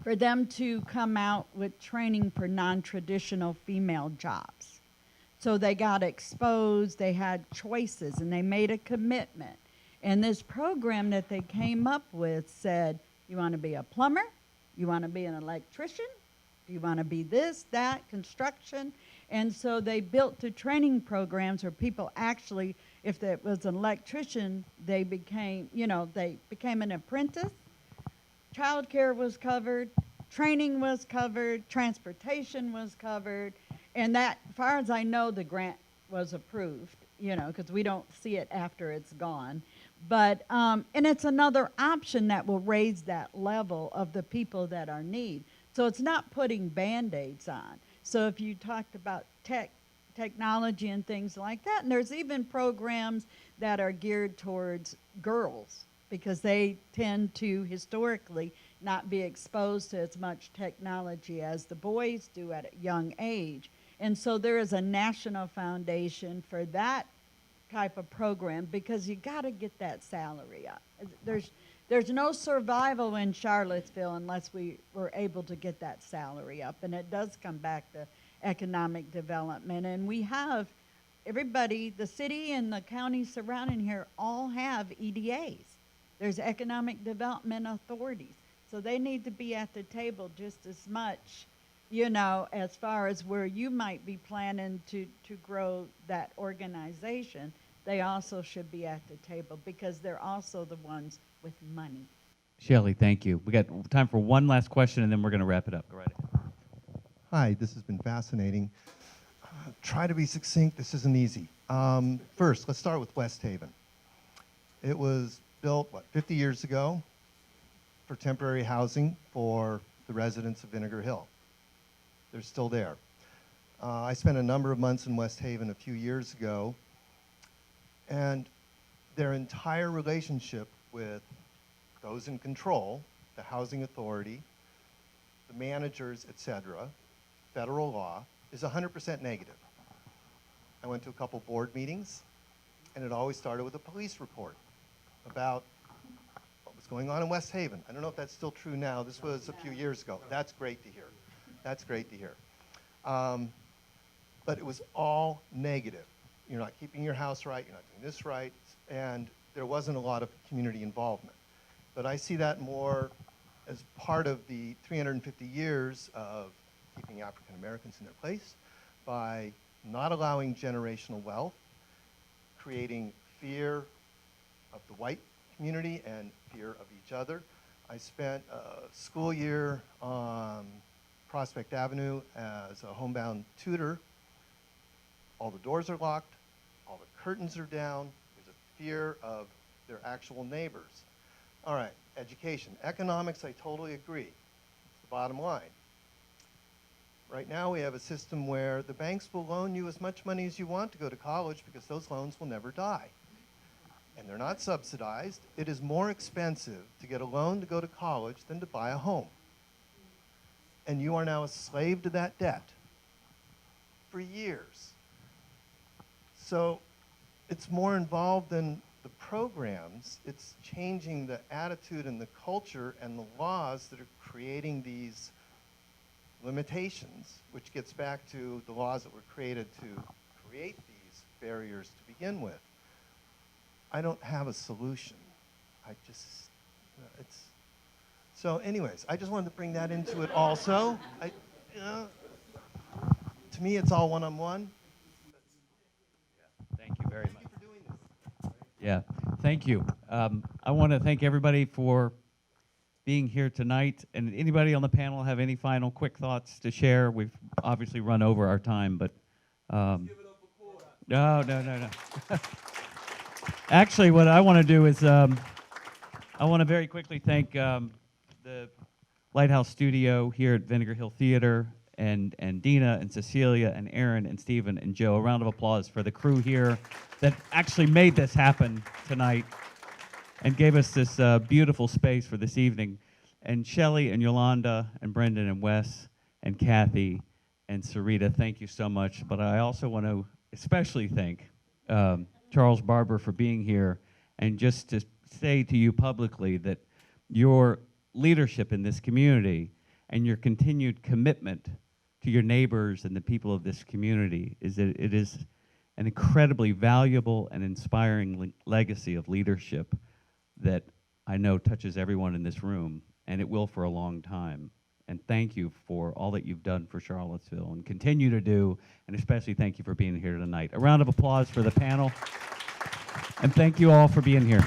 for them to come out with training for non-traditional female jobs. So they got exposed, they had choices, and they made a commitment. And this program that they came up with said, you want to be a plumber? You want to be an electrician? Do you want to be this, that, construction? And so they built the training programs where people actually, if it was an electrician, they became, they became an apprentice. Childcare was covered, training was covered, transportation was covered, and that, as far as I know, the grant was approved, because we don't see it after it's gone. But, and it's another option that will raise that level of the people that are in need. So it's not putting Band-Aids on. So if you talked about technology and things like that, and there's even programs that are geared towards girls, because they tend to historically not be exposed to as much technology as the boys do at a young age. And so there is a national foundation for that type of program, because you got to get that salary up. There's no survival in Charlottesville unless we were able to get that salary up, and it does come back to economic development. And we have everybody, the city and the counties surrounding here all have EDAs. There's economic development authorities, so they need to be at the table just as much, as far as where you might be planning to grow that organization. They also should be at the table, because they're also the ones with money. Shelley, thank you. We got time for one last question, and then we're going to wrap it up. Go right ahead. Hi, this has been fascinating. Try to be succinct. This isn't easy. First, let's start with West Haven. It was built, 50 years ago for temporary housing for the residents of Vinegar Hill. They're still there. I spent a number of months in West Haven a few years ago, and their entire relationship with those in control, the housing authority, the managers, etc., federal law, is 100% negative. I went to a couple board meetings, and it always started with a police report about what was going on in West Haven. I don't know if that's still true now. This was a few years ago. That's great to hear. That's great to hear. But it was all negative. You're not keeping your house right, you're not doing this right, and there wasn't a lot of community involvement. But I see that more as part of the 350 years of keeping African Americans in their place by not allowing generational wealth, creating fear of the white community and fear of each other. I spent a school year on Prospect Avenue as a homebound tutor. All the doors are locked, all the curtains are down, there's a fear of their actual neighbors. All right, education. Economics, I totally agree. It's the bottom line. Right now we have a system where the banks will loan you as much money as you want to go to college because those loans will never die. And they're not subsidized. It is more expensive to get a loan to go to college than to buy a home. And you are now a slave to that debt for years. So it's more involved than the programs. It's changing the attitude and the culture and the laws that are creating these limitations, which gets back to the laws that were created to create these barriers to begin with. I don't have a solution. So anyways, I just wanted to bring that into it also. To me, it's all one-on-one. Thank you very much. Yeah, thank you. I want to thank everybody for being here tonight. And anybody on the panel have any final quick thoughts to share? We've obviously run over our time, but no. Actually, what I want to do is I want to very quickly thank the Lighthouse Studio here at Vinegar Hill Theater, and Dina and Cecilia and Aaron and Stephen and Joe. A round of applause for the crew here that actually made this happen tonight and gave us this beautiful space for this evening. And Shelley and Yolanda and Brendan and Wes and Kathy and Sarita, thank you so much. But I also want to especially thank Charles Barber for being here, and just to say to you publicly that your leadership in this community and your continued commitment to your neighbors and the people of this community is that it is an incredibly valuable and inspiring legacy of leadership that I know touches everyone in this room, and it will for a long time. And thank you for all that you've done for Charlottesville and continue to do, and especially thank you for being here tonight. A round of applause for the panel, and thank you all for being here.